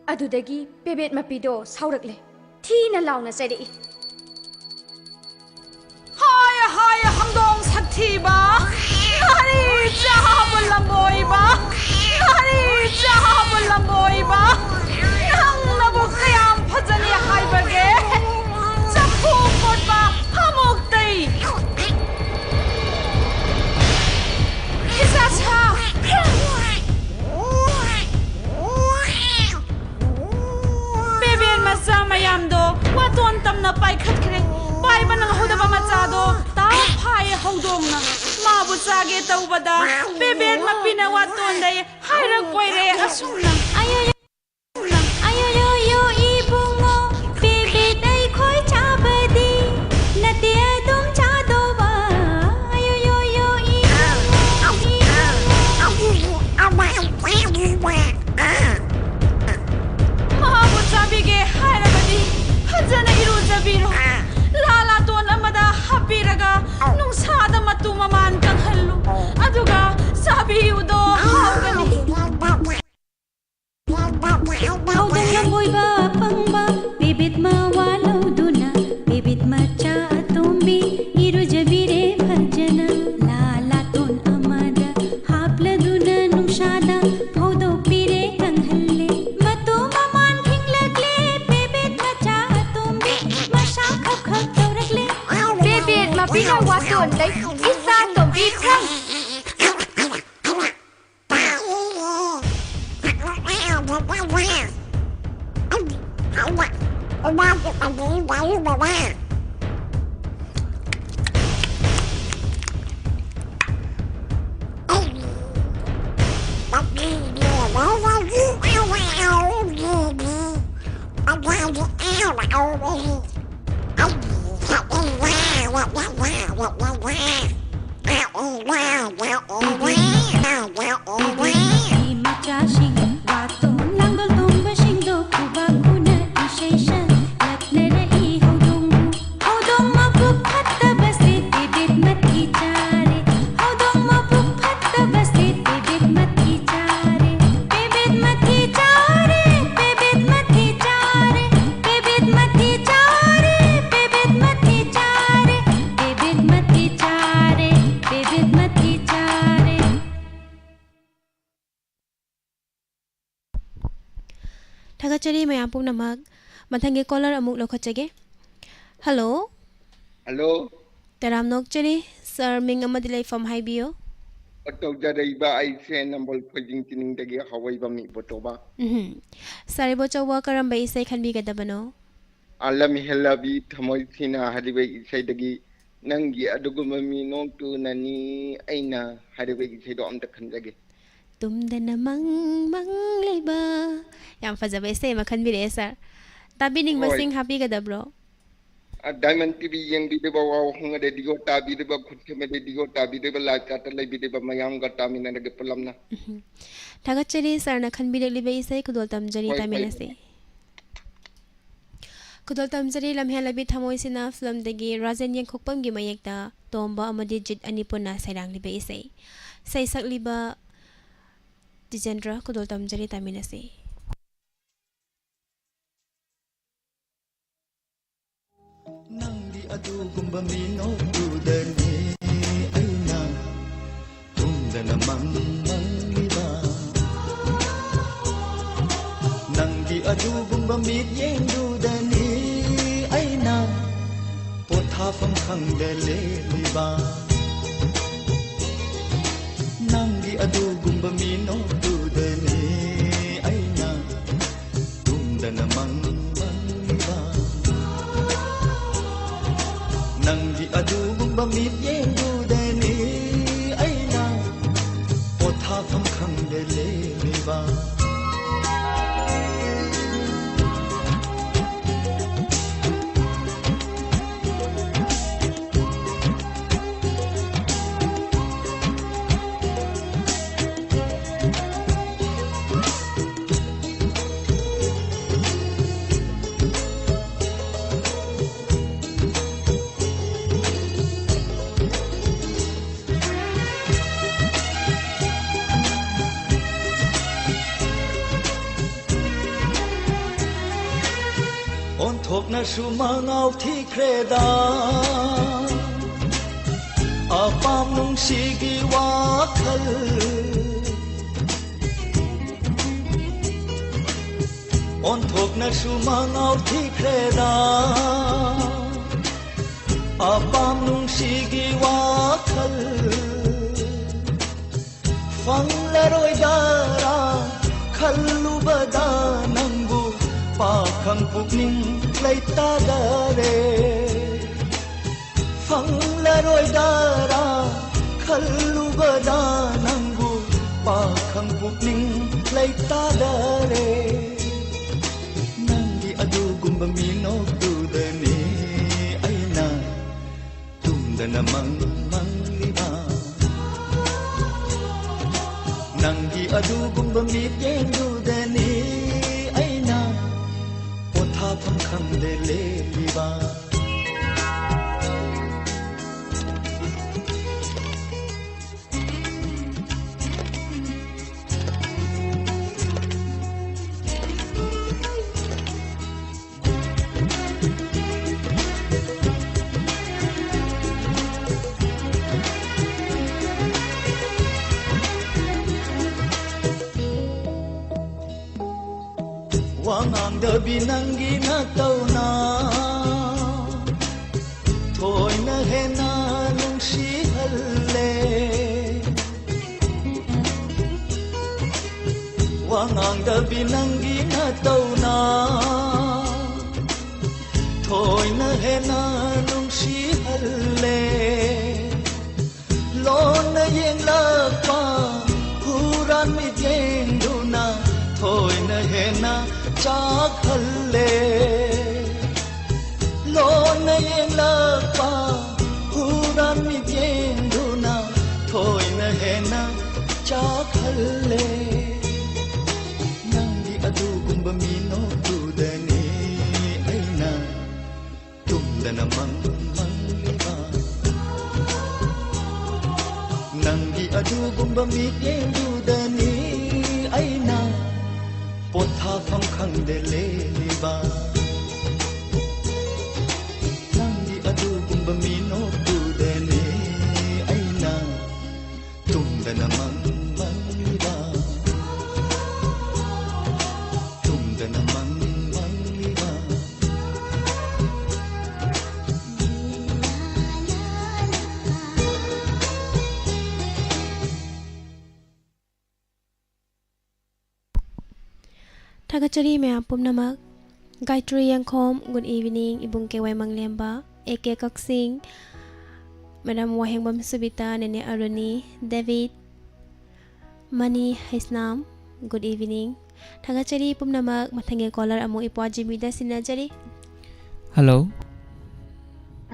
Adudagi bebet mapido saurakle thina launa sari Haya haya hamdong saktiba Ngari jahabul lamboy ba Ngari jahabul lamboy ba Nang nabuk kayam phajani hai bage Chapu kot ba hamok tay ꯍꯧꯗꯣꯡꯅ ꯃꯥꯕꯨ ꯆꯥꯒꯦ ꯇꯧꯕꯗ ꯄꯦꯕꯦꯠ ꯃꯄꯤꯅ ꯋꯥꯇꯣꯟꯗꯩ ꯍꯥꯏꯔꯛꯄꯣꯏꯔꯦ ꯑꯁꯨꯝꯅ ꯑꯌꯣꯌꯣ ꯏꯕꯨꯡꯉꯣ ꯄꯦꯕꯦꯠ ꯑꯩꯈꯣꯏ ꯆꯥꯕꯗꯤ ꯅꯠꯇꯦ ꯑꯗꯨꯝ ꯆꯥꯗꯧꯕ ꯑꯌꯣꯌꯣ ꯃꯥꯕꯨ ꯆꯥꯕꯤꯒꯦ ꯍꯥꯏꯔꯕꯗꯤ ꯐꯖꯅ ꯏꯔꯨꯖꯕꯤꯔꯣ ꯂꯥꯇꯣꯟ ꯑꯃꯗ ꯍꯥꯞꯄꯤꯔꯒ ꯅꯨꯡꯁꯥꯗ ꯃꯇꯨ ꯃꯃꯥꯟ ꯀꯪꯍꯜꯂꯨ ꯑꯗꯨꯒ ꯆꯥꯕꯤꯌꯨꯗꯣ ꯍꯥꯎꯒꯅꯤ ꯍꯧꯗꯣꯡ ꯂꯝꯕꯣꯏꯕ ꯑꯄꯪꯕ ꯄꯦꯕꯦꯠ ꯃꯋꯥ ꯂꯧꯗꯨꯅ ꯄꯦꯕꯦꯠ ꯃꯆꯥ ꯑꯇꯣꯝꯕꯤ ꯏꯔꯨꯖꯕꯤꯔꯦ ꯐꯖꯅ ꯂꯥꯇꯣꯟ ꯑꯃꯗ ꯍꯥꯞꯂꯗꯨꯅ ꯅꯨꯡꯁꯥꯗ ꯐꯧꯗꯣꯛꯄꯤꯔꯦ ꯀꯪꯍꯜꯂꯦ ꯃꯇꯨ ꯃꯃꯥꯟ ꯈꯤꯡꯂꯛꯂꯦ ꯄꯦꯕꯦꯠ ꯃꯆꯥ ꯑꯇꯣꯝꯕꯤ ꯃꯁꯥ ꯈꯞ ꯇꯧꯔꯛꯂꯦ ꯄꯦꯕꯦꯠ ꯃꯄꯤꯅ ꯋꯥꯇꯣꯟꯗꯩ ꯏꯆꯥ ꯇꯣꯝꯕꯤ ꯈ꯭ꯔꯪ मचासिंग वातों लांगल तोंबसिंगदो खुबा खुना इशेशन लखनरई हौदोंग मबुक फत्ता बसे पेबेट मत्ती चारे हौदोंग मबुक फत्ता बसे पेबेट मत्ती चारे पेबेट मत्ती चारे पेबेट मत्ती चारे पेबेट मत्ती चारे पेबेट मत्ती चारे पेबेट मत्ती चारे पेबेट मत्ती चारे ꯊꯥꯒꯠꯆꯔꯤ ꯃꯌꯥꯝ ꯄꯨꯝꯅꯃꯛ ꯃꯊꯪꯒꯤ ꯀꯣꯂꯔ ꯑꯃꯨꯛ ꯂꯧꯈꯠꯆꯒꯦ ꯍꯜꯂꯣ ꯍꯜꯂꯣ ꯇꯔꯥꯝ ꯅꯣꯛꯆꯔꯤ ꯁꯥꯔ ꯃꯤꯡ ꯑꯃꯗꯤ ꯂꯩꯐꯝ ꯍꯥꯏꯕꯤꯌꯨ ꯇꯧꯖꯔꯛꯏꯕ ꯑꯩꯁꯦ ꯅꯝꯕꯣꯜ ꯐꯣꯏꯖꯤꯡ ꯆꯤꯅꯤꯡꯗꯒꯤ ꯍꯋꯥꯏꯕꯝ ꯏꯕꯣꯇꯣꯕ ꯁꯥꯔ ꯏꯕꯣꯆꯧꯕ ꯀꯔꯝꯕ ꯏꯁꯩ ꯈꯟꯕꯤꯒꯗꯕꯅꯣ ꯂꯝ ꯍꯦꯜꯂꯕꯤ ꯊꯃꯣꯏꯁꯤꯅ ꯍꯥꯏꯔꯤꯕ ꯏꯁꯩꯗꯒꯤ ꯅꯪꯒꯤ ꯑꯗꯨꯒꯨꯝꯕ ꯃꯤꯅꯣꯛꯇꯨꯅꯅꯤ ꯑꯩꯅ ꯍꯥꯏꯔꯤꯕ ꯏꯁꯩꯗꯣ ꯑꯝꯇ ꯈꯟꯖꯒꯦ ꯇꯨꯝꯗꯅ ꯃꯪ ꯂꯩꯕ ꯌꯥꯝ ꯐꯖꯕ ꯏꯁꯩ ꯑꯃ ꯈꯟꯕꯤꯔꯛꯑꯦ ꯁꯥꯔ ꯇꯥꯕꯤꯅꯤꯡꯕꯁꯤꯡ ꯍꯥꯞꯄꯤꯒꯗꯕ꯭ꯔꯣ ꯗꯥꯏꯃꯟ ꯇꯤꯚꯤ ꯌꯦꯡꯕꯤꯔꯤꯕ ꯋꯥꯍꯣꯡ ꯔꯦꯗꯤꯑꯣ ꯇꯥꯕꯤꯔꯤꯕ ꯈꯨꯠꯁꯦꯝ ꯔꯦꯗꯤꯑꯣ ꯇꯥꯕꯤꯔꯤꯕ ꯂꯥꯏꯚ ꯆꯥꯠꯇ ꯂꯩꯕꯤꯔꯤꯕ ꯃꯌꯥꯝꯒ ꯇꯥꯃꯤꯟꯅꯔꯒ ꯄꯨꯂꯞꯅ ꯊꯥꯒꯠꯆꯔꯤ ꯁꯥꯔꯅ ꯈꯟꯕꯤꯔꯛꯂꯤꯕ ꯏꯁꯩ ꯈꯨꯗꯣꯜ ꯇꯝꯖꯔꯤ ꯇꯥꯃꯤꯟꯅꯁꯤ ꯈꯨꯗꯣꯜ ꯇꯝꯖꯔꯤ ꯂꯝꯍꯦꯜꯂꯕꯤ ꯊꯃꯣꯏꯁꯤꯅ ꯐꯤꯂꯝꯗꯒꯤ ꯔꯥꯖꯦꯟ ꯌꯦꯡꯈꯣꯛꯄꯝꯒꯤ ꯃꯌꯦꯛꯇ ꯇꯣꯝꯕ ꯑꯃꯗꯤ ꯖꯤꯠ ꯑꯅꯤ ꯄꯨꯟꯅ ꯁꯩꯔꯥꯡꯂꯤꯕ ꯏꯁꯩ ꯁꯩꯁꯛꯂꯤꯕ ꯇꯤꯖꯦꯟꯗ꯭ꯔ ꯈꯨꯗꯣꯜ ꯇꯝꯖꯔꯤ ꯇꯥꯃꯤꯟꯅꯁꯤ ꯅꯪꯒꯤ ꯑꯗꯨꯒꯨꯝꯕ ꯃꯤꯅꯣꯛꯇꯨꯗꯅꯤ ꯑꯩꯅ ꯇꯨꯝꯗꯅ ꯃꯪꯂꯤꯕ ꯅꯪꯒꯤ ꯑꯗꯨꯒꯨꯝꯕ ꯃꯤꯠꯌꯦꯡꯗꯨꯗꯅꯤ ꯑꯩꯅ ꯄꯣꯊꯥꯐꯝ ꯈꯪꯗ ꯂꯦꯜꯂꯤꯕ ꯅꯪꯒꯤ ꯑꯗꯨꯒꯨꯝꯕ ꯃꯤꯅꯣꯛꯇꯨꯗꯅꯤ ꯑꯩꯅ ꯇꯨꯝꯗꯅ ꯃꯪꯂꯤꯕ ꯅꯪꯒꯤ ꯑꯗꯨꯒꯨꯝꯕ ꯃꯤꯠꯌꯦꯡꯗꯨꯗꯅꯤ ꯑꯩꯅ ꯄꯣꯊꯥꯐꯝ ꯈꯪꯗ ꯂꯦꯜꯂꯤꯕ ꯑꯣꯟꯊꯣꯛꯅꯁꯨ ꯃꯉꯥꯎ ꯊꯤꯈ꯭ꯔꯦꯗ ꯑꯄꯥꯝ ꯅꯨꯡꯁꯤꯒꯤ ꯋꯥꯈꯜ ꯑꯣꯟꯊꯣꯛꯅꯁꯨ ꯃꯉꯥꯎ ꯊꯤꯈ꯭ꯔꯦꯗ ꯑꯄꯥꯝ ꯅꯨꯡꯁꯤꯒꯤ ꯋꯥꯈꯜ ꯐꯪꯂꯔꯣꯏꯗꯔꯥ ꯈꯜꯂꯨꯕꯗ ꯅꯪꯕꯨ पाखं पुकनिंग लैतादरे फंगलरोइदारा ꯈꯜꯂꯨꯕꯗ ꯅꯪꯕꯨ ꯄꯥꯈꯪ ꯄꯨꯛꯅꯤꯡ ꯂꯩꯇꯥꯗꯔꯦ ꯅꯪꯒꯤ ꯑꯗꯨꯒꯨꯝꯕ ꯃꯤꯅꯣꯛꯇꯨꯗꯅꯤ ꯑꯩꯅ ꯇꯨꯝꯗꯅ ꯃꯪꯂꯤꯕ ꯅꯪꯒꯤ ꯑꯗꯨꯒꯨꯝꯕ ꯃꯤꯠꯌꯦꯡꯗꯨꯗꯅꯤ ꯑꯩꯅ ꯄꯣꯊꯥꯐꯝ ꯈꯪꯗꯦ ꯂꯦꯞꯂꯤꯕ ꯋꯥꯉꯥꯡꯗꯕꯤ ꯅꯪꯒꯤ ꯅꯇꯧꯅ ꯊꯣꯏꯅ ꯍꯦꯟꯅ ꯅꯨꯡꯁꯤꯍꯜꯂꯦ ꯋꯥꯉꯥꯡꯗꯕꯤ ꯅꯪꯒꯤ ꯅꯇꯧꯅ ꯊꯣꯏꯅ ꯍꯦꯟꯅ ꯅꯨꯡꯁꯤꯍꯜꯂꯦ ꯂꯣꯟꯅ ꯌꯦꯡꯂꯛꯄ ꯍꯨꯔꯥꯟ ꯃꯤꯠꯌꯦꯡꯗꯨꯅ ꯊꯣꯏꯅ ꯍꯦꯟꯅ ꯆꯥꯛꯍꯜꯂꯦ ꯂꯣꯟꯅ ꯌꯦꯡꯂꯛꯄ ꯍꯨꯔꯥꯟ ꯃꯤꯠꯌꯦꯡꯗꯨꯅ ꯊꯣꯏꯅ ꯍꯦꯟꯅ ꯆꯥꯛꯍꯜꯂꯦ ꯅꯪꯒꯤ ꯑꯗꯨꯒꯨꯝꯕ ꯃꯤꯅꯣꯛꯇꯨꯗꯅꯤ ꯑꯩꯅ ꯇꯨꯝꯗꯅ ꯃꯪꯂꯤꯕ ꯅꯪꯒꯤ ꯑꯗꯨꯒꯨꯝꯕ ꯃꯤꯠꯌꯦꯡꯗꯨꯗꯅꯤ ꯑꯩꯅ ꯄꯣꯊꯥꯐꯝ ꯈꯪꯗꯦ ꯂꯦꯞꯂꯤꯕ ꯅꯪꯒꯤ ꯑꯗꯨꯒꯨꯝꯕ ꯃꯤꯅꯣꯛꯇꯨꯗꯅꯤ ꯑꯩꯅ ꯇꯨꯝꯗꯅ ꯃꯪꯂꯤꯕ ꯇꯨꯝꯗꯅ ꯃꯪꯂꯤꯕ Thagachari maya pumnamak Gayatri Yangkhom good evening Ibung Kewai Manglemba AK Kaksing Madam Wahengbam Subita Nene Aruni David Mani Haisnam good evening Thagachari pumnamak mathange caller amu ipwa jimida sinajari Hello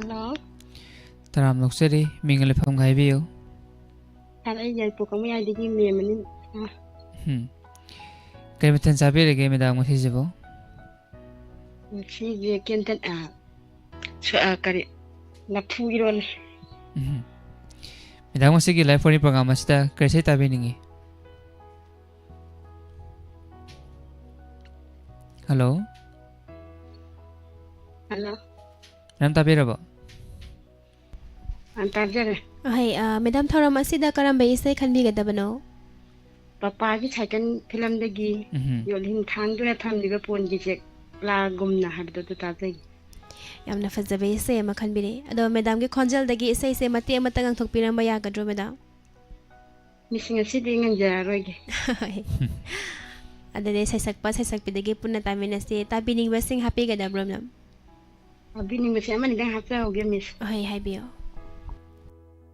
Hello Taram Lokseri Mingle Pam Gaibiyo Tarai jai pukami adigi memani Kaya matan sabi lagi medang mo siya si je kentan so kari lapu iron medang mo sige live for ni program masita kaya say tabi ningi Hello Hello Nam tabi rabo Antar jare Ay Madam Tharam asida karamba isay khanbiga dabano Papa ki second film dagi yolhin thang dura tham diga pon gi chek la gumna habdo to tazai yamna fazabe isay makhanbire ado madam gi khonjal dagi isay se mate matangang thokpiramba yagadro madam missing asi dingan jaroi ge adane sai sakpi dagi punna tamina se tabining basing happy ga dabro madam abining basi amani dang hapsa hoge miss ay biyo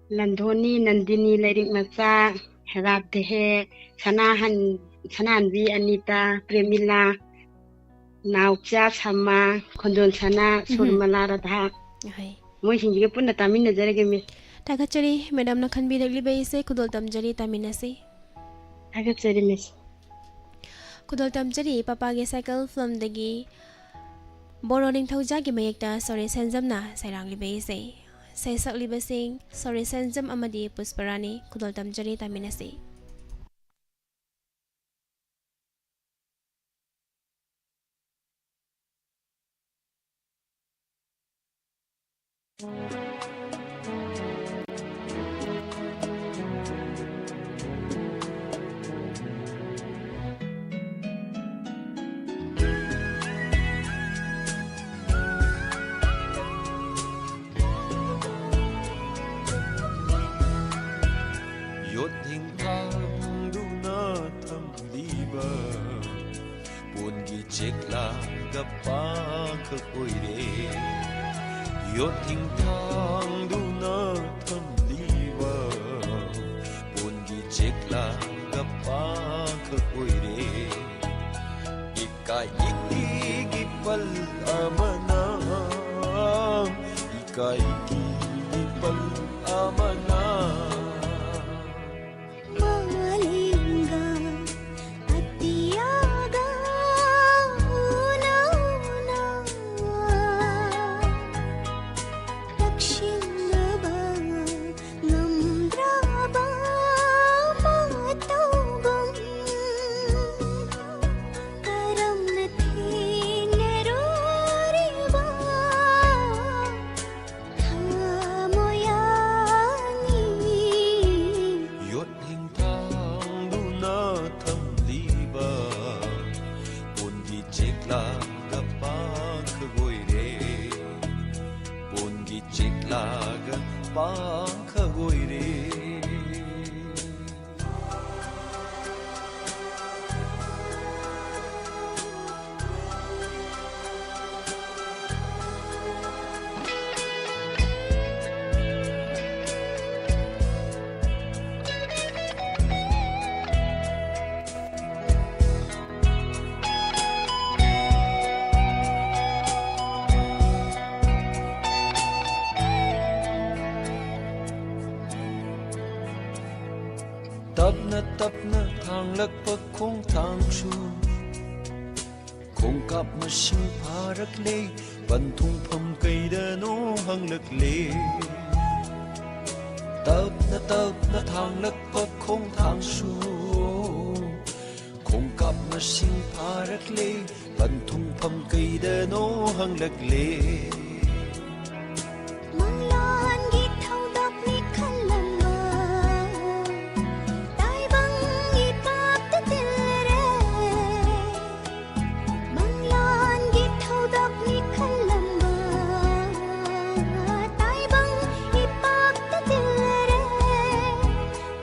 Landhoni Nandini Lirik Macha Herab Dehe Sananvi Anita Premila Naukja Sama Kondon Sana Surmala Radha Moi Hingi Puna Tamina Jaragami Tagachari Madam na khanbi dagli ba isay kudol tamjari tamina se Tagachari miss Kudol tamjari papage cycle film dagi Boroning thauja gi mayekta sorry senjamna sairang li ba isay Say sak libasing sorry senjam amadi pusparani kudol tamjari taminasi Chekla gapa ke koire Yot hing thang du na tham liwa kay ipal amana Malinga at tiyaga una-una Lakshindaba namdraba matawgam Karam nathe neroriba yot hing thang du na tham liba pon gi chekla ga pa khagoi re pon gi chekla ga pa khagoi re tapna thanglakpa khong thang shu khong kap ma sing pharak le ban thung pham kai da no hanglak le tapna thanglakpa khong thang shu khong kap ma sing pharak le ban thung pham kai da no hanglak le Manglan git thaudak ni khalanga Tai bang ipap ta tilre Manglan git thaudak ni khalanga Tai bang ipap ta tilre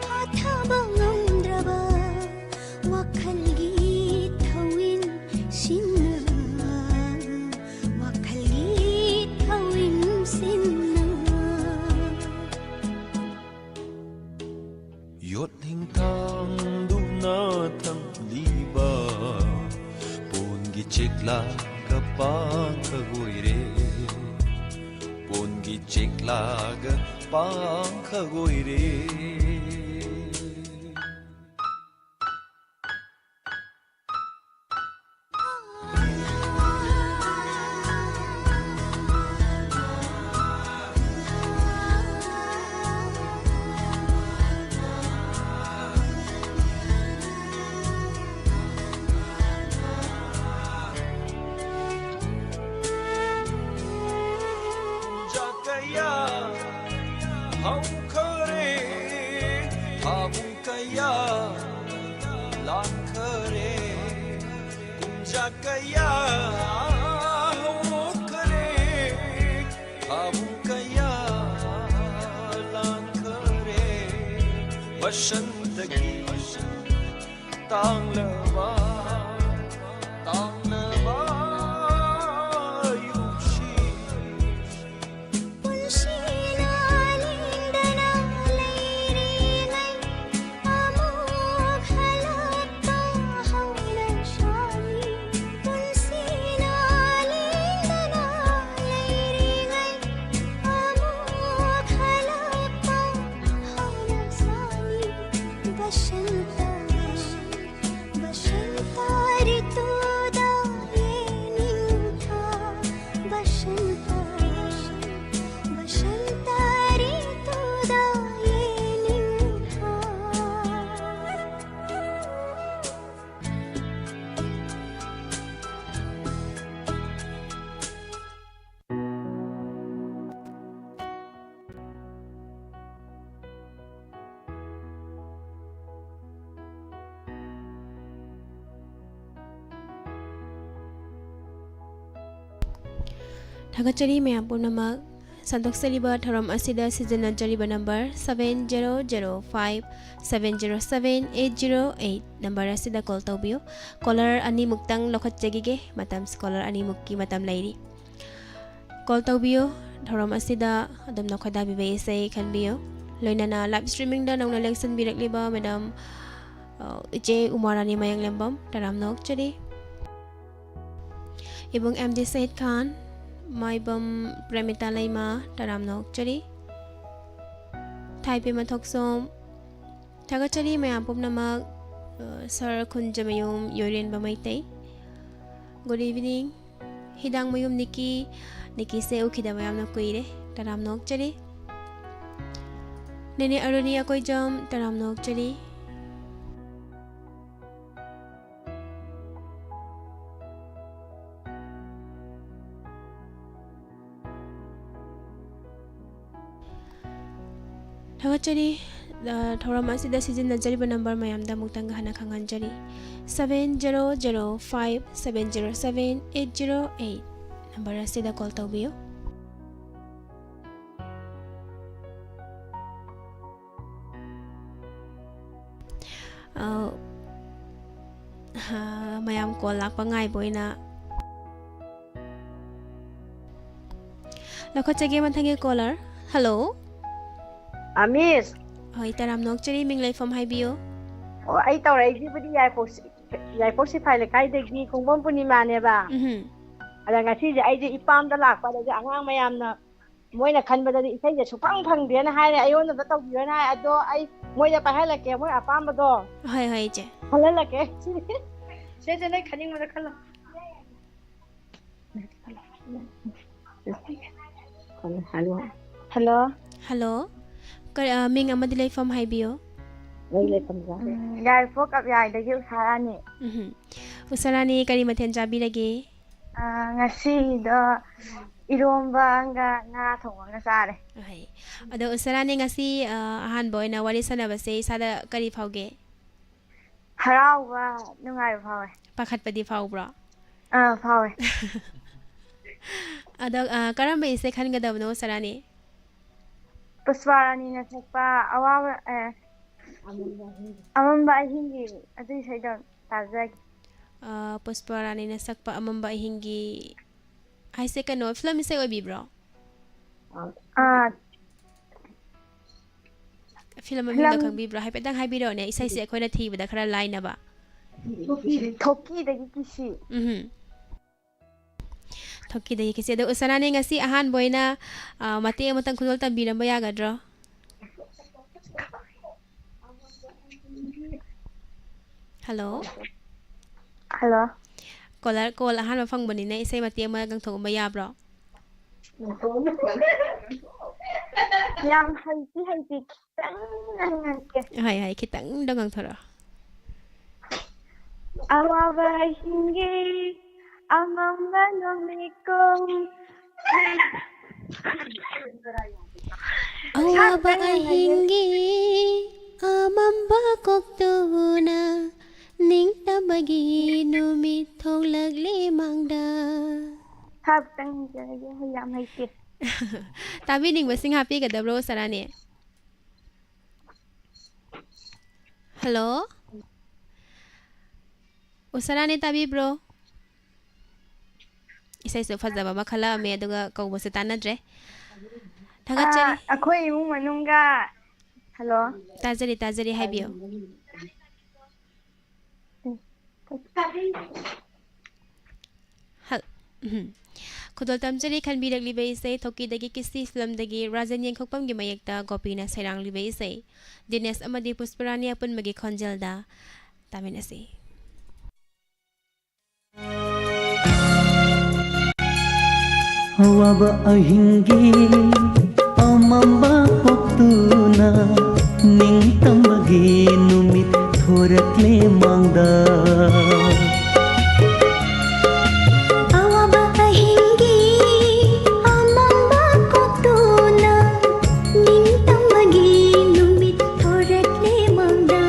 Patha bangamdraba wakhal gi thawin sinna wakhal gi thawin sinna yot hing thang du na tham liba pon gi chekla ga pa khagoi re pon gi chekla ga pa khagoi re jakaya hau khare habung kaya lan khare jakaya hau khare habung kaya lan khare basant ki tang lava Thagachari mayam punamak sandoksariba tharam asida sijanajariba number 7005707808 number asida call tawbiyo caller ani muktang lokhatjagige matam caller ani mukki matam lairi call tawbiyo tharam asida adam nokhada bibe sai khanbiyo loinana live streaming da nongna election birakliba madam je umarani mayang lembam taram nok chari ebong MD Said Khan Maibam Premita Laima Taram Nokchari Thai Pima Thoksom Tagachari Mayam Pumnamak Sir Kunjamayum Yorin Bamaite Good evening Hidang Mayum Niki se ukida mayam na kuire Taram Nokchari Nene Aruni Akoy Jam Taram Nokchari Tagachari Thoram asida season na jari number mayam da muktanga hana khangan jari 7005707808 number asida call tawbiyo mayam call lakpa ngai boina lakhochage manthange caller hello Miss Hoi taram nokchari minglai from haibiyo ai tawrai ji budi yai posi file kai de gi kongbom punima ne ba ada ngasi je ai je ipam da lak pa da angang mayam na moina khan ba da isai je supang phang de na hai ne ayon da taw bi na ado ai moi da pa hai la ke moi apam ba do hai hai je hala la ke se je nai khaning ma da khala hello hello Ming amadi lay from haibiyo lay from yai fok up yai da gi usarani usarani kari mathen jabi lage ngasi do iromba nga nga thongwa nga sare hai ado usarani ngasi ahan boy na wari sanaba se sada kari phauge harawa nungai phawe pakhat padi phaubra phawe ado karamba ise khan gadabno usarani Puswarani na sakpa awawa amamba hingi adu saida tazag Puswarani na sakpa amamba hingi ai se kano film se obi bro film mi da khang bi bro hai pedang hai bi ro ne isai se khoi na thi bada khara line na ba thoki da gi kisi Thoki da kisi da usarani ngasi ahan boina mate amatang khudol tambiram ba yagadro Hello caller call ahan ma phang bani ne isai mate ma gang thong ba ya bro Yang hai kitang dangang thora awawa hingi amamba nomikong awaba hingi amamba koktuna ningtabagi numit thonglagli mangda habtang jage hayam haike tabi ning basing happy ga dabro sarane hello usarane tabi bro isai so fazaba makhala me aduga kawbo se tanadre thagachari akhoi imung manunga hello tajari haibiyo Kudol tamjari khanbirak liba isai thoki dagi kisi film dagi rajan yengkhokpam gi mayekta gopina sairang liba isai Dinesh amadi Pusparani apun magi khonjalda taminasi Awaba ahingi amamba koktuna ningtambagi numit thorakle mangda Awaba ahingi amamba koktuna ningtambagi numit thorakle mangda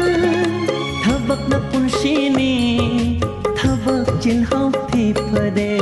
Thabak na punshini thabak jilhaw thi phade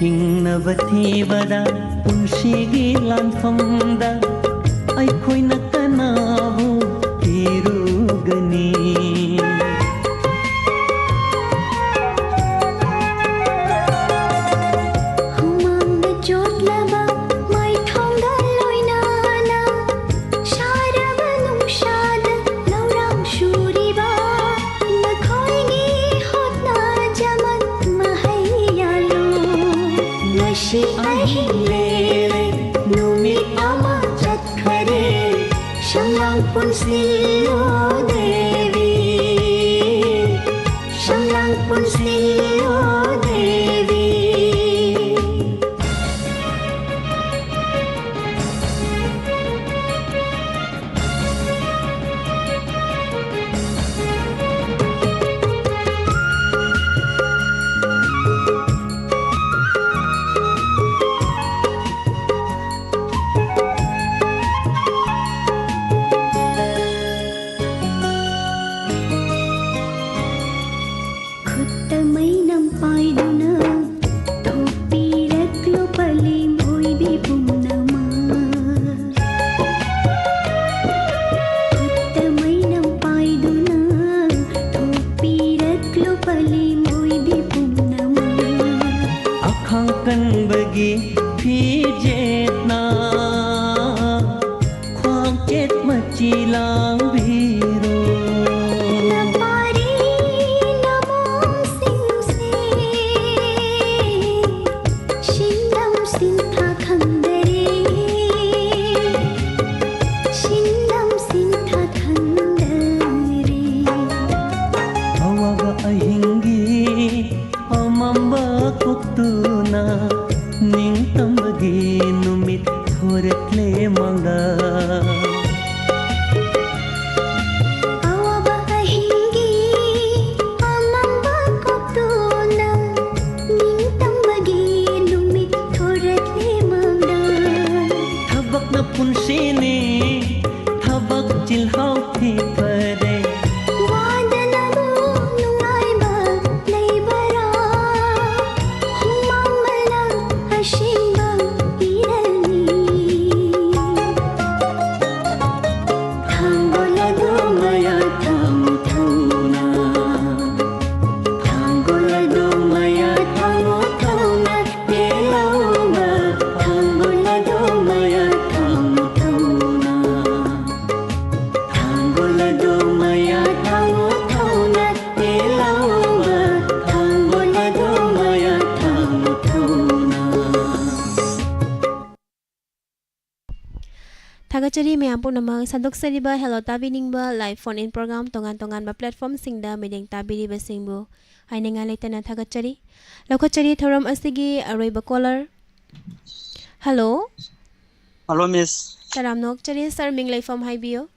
हिंगनबा थीबदा पुंसीगी लानफमदा अखोइना कनाबु तीरुगनी Punsilio Devi Shamlang Punsilio Devi Tagachari mayam punamang sandok seriba hello tabiningba live phone in program tongan ba platform singda medeng tabiriba singbu aininga leitana tagachari lokachari thoram asigi aroi ba caller hello miss taram nok chari sir ming lai from haibio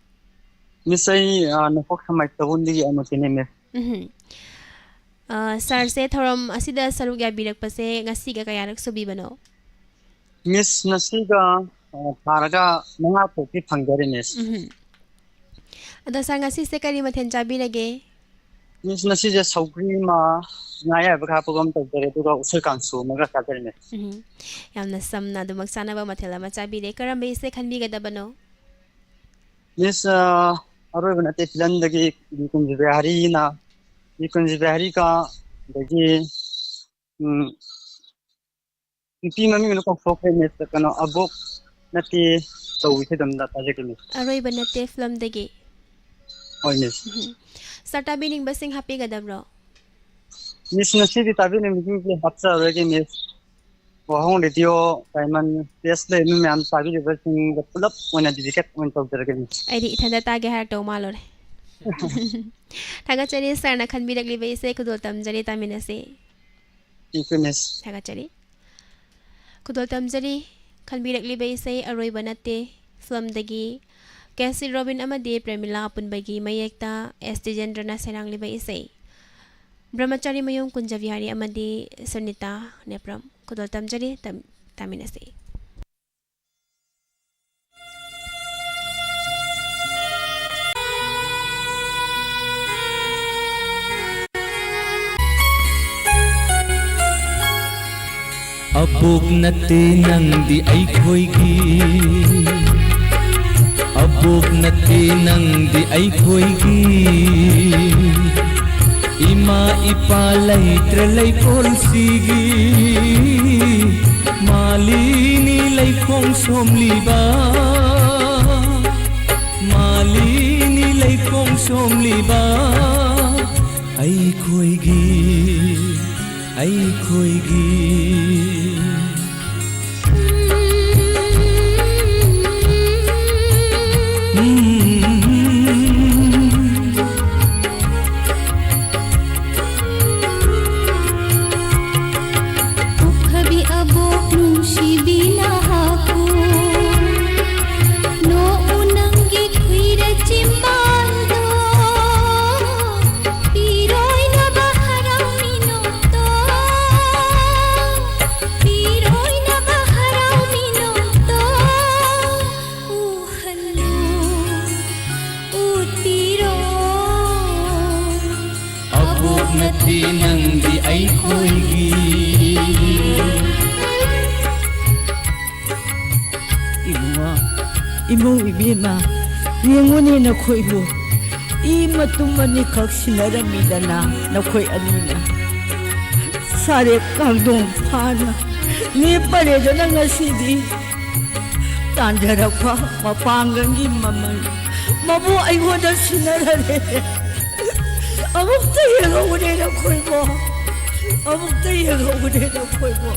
miss ai nafok samai tabundigi amotine miss sir se thoram asida sarugya birak pase ngasi ga kayarak subi bano miss nasiga Paraga mga poki panggari miss. Ada sa ngasi se kari mathen chabi lage. Miss nasi je saugri ma ngaya baka pogam tagdare duga usul kansu maga kadare miss. Yamna samna du magsana ba mathela ma chabi le karambe se khanbi ga dabano. Miss aroi banate filan dagi kunji behari na kunji behari ka dagi pi mami no ko fok miss kana abok Nati tawi se damda tajek miss. Aroi banate film dagi. Oi miss. Starta bining basing happy gadabro. Miss nasi di tabi ne meeting ke hapsa rege miss. Wahong radio Diamond test le nu am tabi de basing pulap wona dediket on top rege miss. Ai di ithanda tage har to malore. Thaga chari sir na khanbi dagli be se kudol tam jari tamina se. Thank you miss. Thaga chari. Kudol tam jari Khanbirak libay say aroy banate film dagi Cassie Robin amadi Premila punbagi mayekta ST Jendrana serang libay say Brahmachari mayong kunjavihari amadi Sunita Nepram Kudol tamjari tamina say अबोक नते Nandi अइखोइगी अबोक नते Nandi अइखोइगी इमा इपा लैत्र लैकोलसिगी मालिनी लैखों सोमलिबा मालिनी लैखों सोमलिबा अइखोइगी अइखोइगी नंदी अइखोइगी इमो इबेमा येंगोने नखोइबो इ मतुमनि खक्सिनरमिदना नखोइ अनिना सारे कांगदों फाना ने परेदना ngasidi तांजरखवा मपांगंगी ममन मबु अइगोदा सिनररे अमुक्ता येंगोने नखोइबो अमुक्ता येंगोने नखोइबो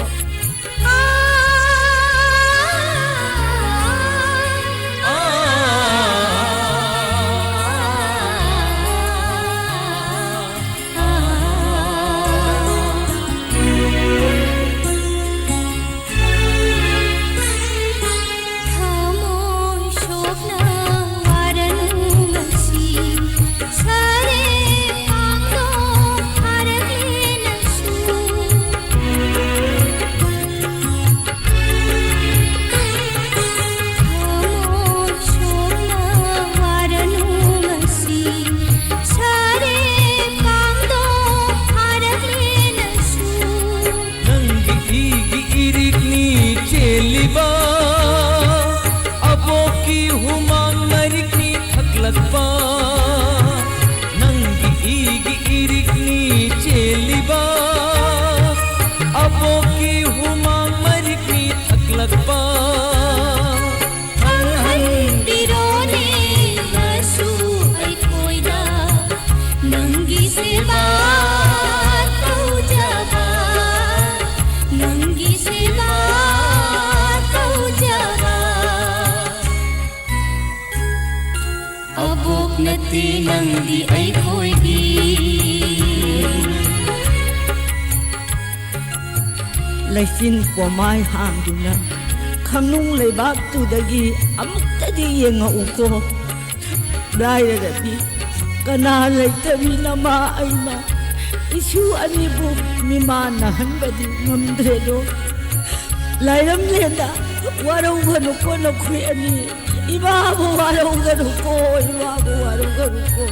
Nandi अइखोइगी लैसिन पोमाय हांगदुना खमनुंग लेबाक तुदगी अमुक्तदी येंगउको ब्रायरबी कना लैतबी नमा अइना issue अनिबु मिमा नहनबदी ngमद्रेदो लाइरम लेदा वारौगनुको नखुइ अनि इबाबु वारौगनुको इबाबु वारौगनुको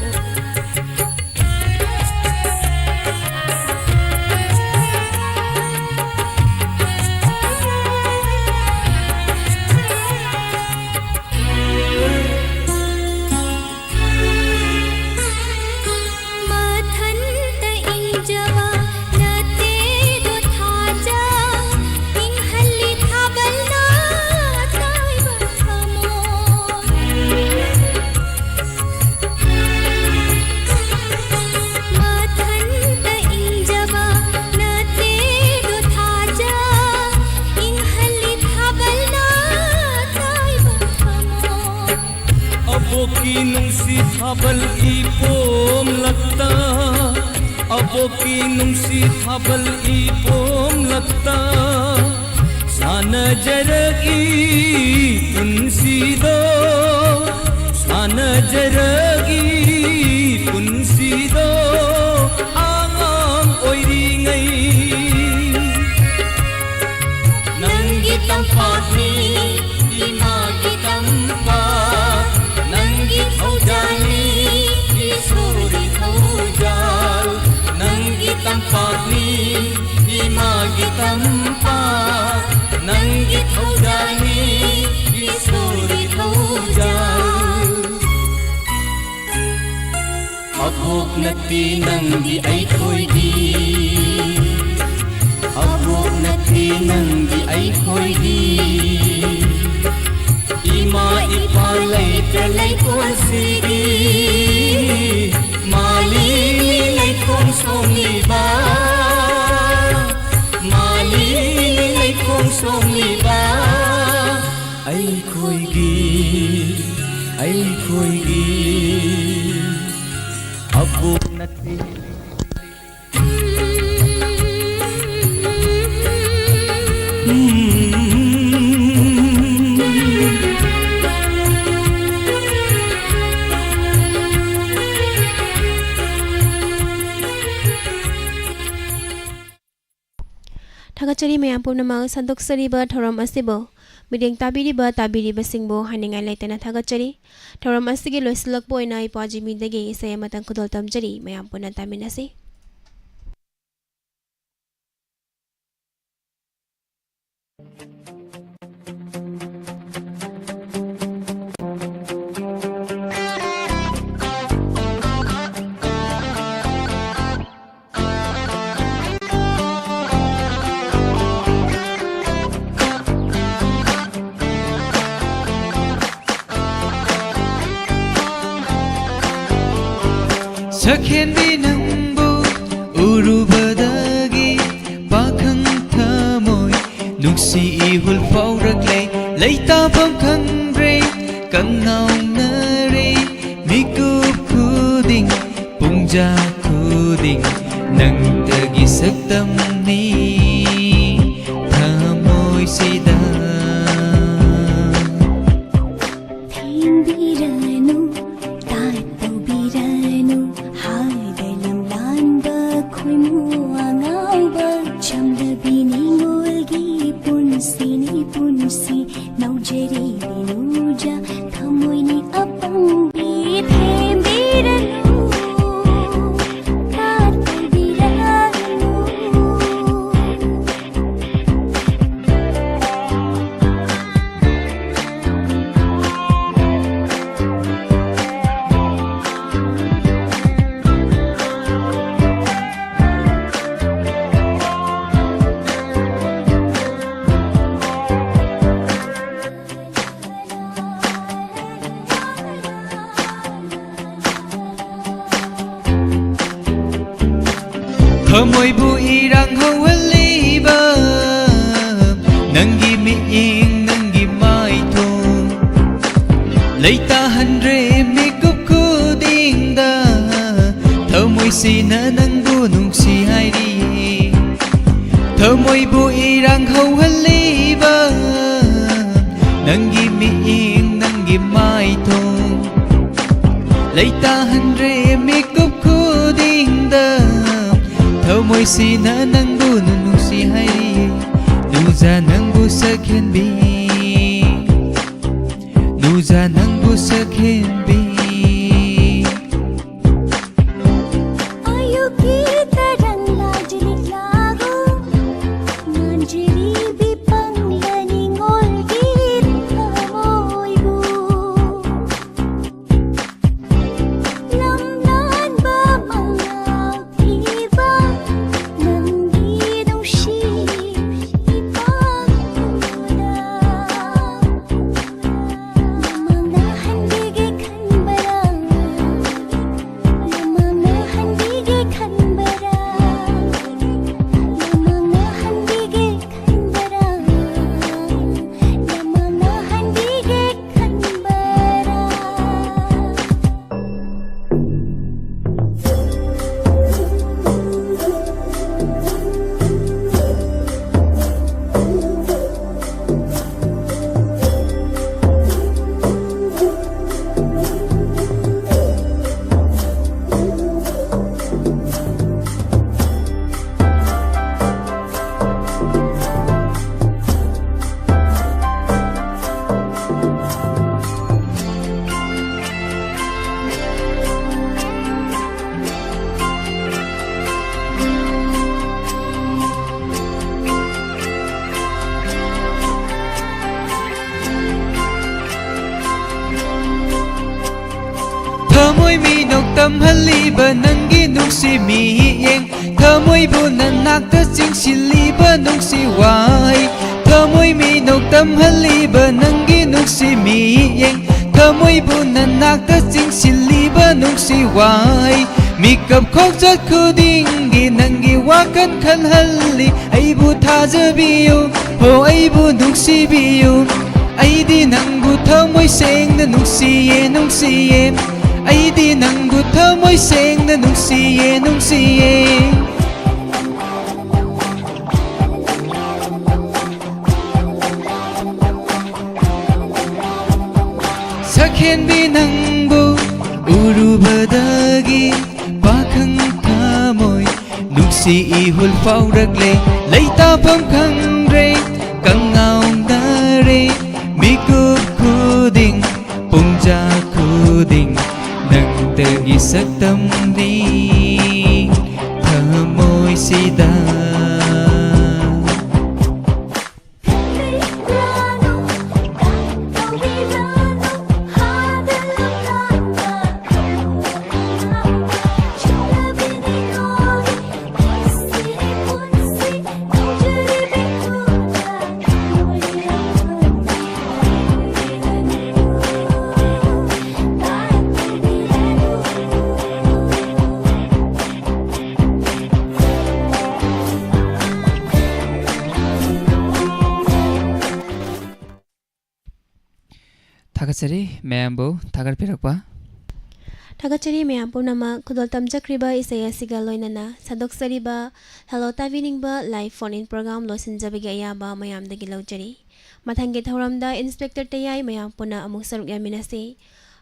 थाबल इपोम लगता अबो की नुंसी थाबल इपोम लगता सान जरगी तुनसी दो सान जरगी तुनसी दो आंगाम ओइरी ngei नंगी तंपानी इमा की तंपा नंगी थौजानी ईश्वरी थौजाल नंगी तंपानी इमा की Tampa nati nangdi ay ko'y abok nati nangdi ay ko'y ima ipalay talay ko sige malilay kong sumiba malilay kong sumiba ay ko'y abok nati Thagachari mayam pumnamang sandok sariba thoram asibo mideng tabiriba singbo haningai laitana thagachari thoram asigi loislakbo ina ipaji midage isaya matang kudol tamjari mayam puna taminasi Sakhendi nangbu urubadagi pakhang thamoy nungsi ihul fauraklay laytabam khangre kannaung nare mikup kuding pungja kuding nang tagi saktam ni thamoy sida Thamoy bu irang hawaliba nanggi miing nanggi maito Laita handre mikup kuding da Thamoy sina nang bunung si hairi Thamoy bu irang hawaliba nanggi miing nanggi maito Laita handre mikup kuding da Thamoy sina nang bunung si hairi Nuza nang busakhin bi Nuza nang busakhin bi Ayo kita dan lajlik lagu Manjiri bipang laningol git thamoy bu Lamnan ba mangaw tiba Nanggi dong shi ipang kuda Namandahan bigay kan ꯇꯝꯍꯜꯂꯤꯕ ꯅꯪꯒꯤ ꯅꯨꯡꯁꯤ ꯃꯤꯠꯌꯦꯡ ꯊꯃꯣꯏꯕꯨ ꯅꯅꯥꯛꯇ ꯆꯤꯡꯁꯤꯜꯂꯤꯕ ꯅꯨꯡꯁꯤ ꯋꯥꯍꯩ ꯊꯃꯣꯏ ꯃꯤꯅꯣꯛ ꯇꯝꯍꯜꯂꯤꯕ ꯅꯪꯒꯤ ꯅꯨꯡꯁꯤ ꯃꯤꯠꯌꯦꯡ ꯊꯃꯣꯏꯕꯨ ꯅꯅꯥꯛꯇ ꯆꯤꯡꯁꯤꯜꯂꯤꯕ ꯅꯨꯡꯁꯤ ꯋꯥꯍꯩ ꯃꯤꯀꯞ ꯈꯣꯡꯆꯠ ꯈꯨꯗꯤꯡꯒꯤ ꯅꯪꯒꯤ ꯋꯥꯈꯜ ꯈꯜꯍꯜꯂꯤ ꯑꯩꯕꯨ ꯊꯥꯖꯕꯤꯌꯨ ꯍꯣ ꯑꯩꯕꯨ ꯅꯨꯡꯁꯤꯕꯤꯌꯨ ꯑꯩꯗꯤ ꯅꯪꯕꯨ ꯊꯃꯣꯏ ꯁꯦꯡꯅ ꯅꯨꯡꯁꯤꯌꯦ ꯅꯨꯡꯁꯤꯌꯦ ꯑꯩꯗꯤ ꯅꯪꯕꯨ ꯊꯃꯣꯏ ꯁꯦꯡꯅ ꯅꯨꯡꯁꯤꯌꯦ ꯅꯨꯡꯁꯤꯌꯦ ꯁꯛꯍꯦꯟꯕꯤ ꯅꯪꯕꯨ ꯎꯔꯨꯕꯗꯒꯤ ꯄꯥꯈꯪ ꯊꯃꯣꯏ ꯅꯨꯡꯁꯤ 이훌 ꯐꯥꯎꯔꯛꯂꯦ ꯂꯩꯇꯥꯐꯝ ꯈꯪꯗ꯭ꯔꯦ ꯀꯪꯉꯥꯎꯅꯔꯦ 미급 쿠딩 봉자 쿠딩 낭떠기 삭담니 타모이시다 थागतसरी मैमबो थागतपिरकपा थागतसरी मैम पुनमक खुदल तमजख्रिबा इसै असिगा लोइनना सदोक्सरिबा हेलो ताविनिंगबा लाइव फोन इन प्रोग्राम लोसिनजबगे अयाबा मैमदगी लौजरी मथंगे थौरमदा इंस्पेक्टर तयाई मैम पुना अमुक सरुक यामिनसे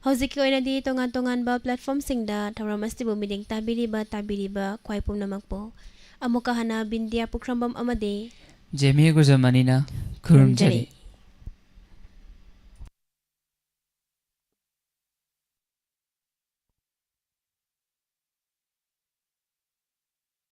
हौजिकी ओइनदी तोंगान तोंगानबा प्लेटफॉर्म सिंगदा थौरम अस्तिबु मिदिंग ताबिरिबा ख्वाइ पुनमकपो अमुका हना बिंदिया पुख्रमबम अमदे जेमी गुजमानिना खुरुमजरी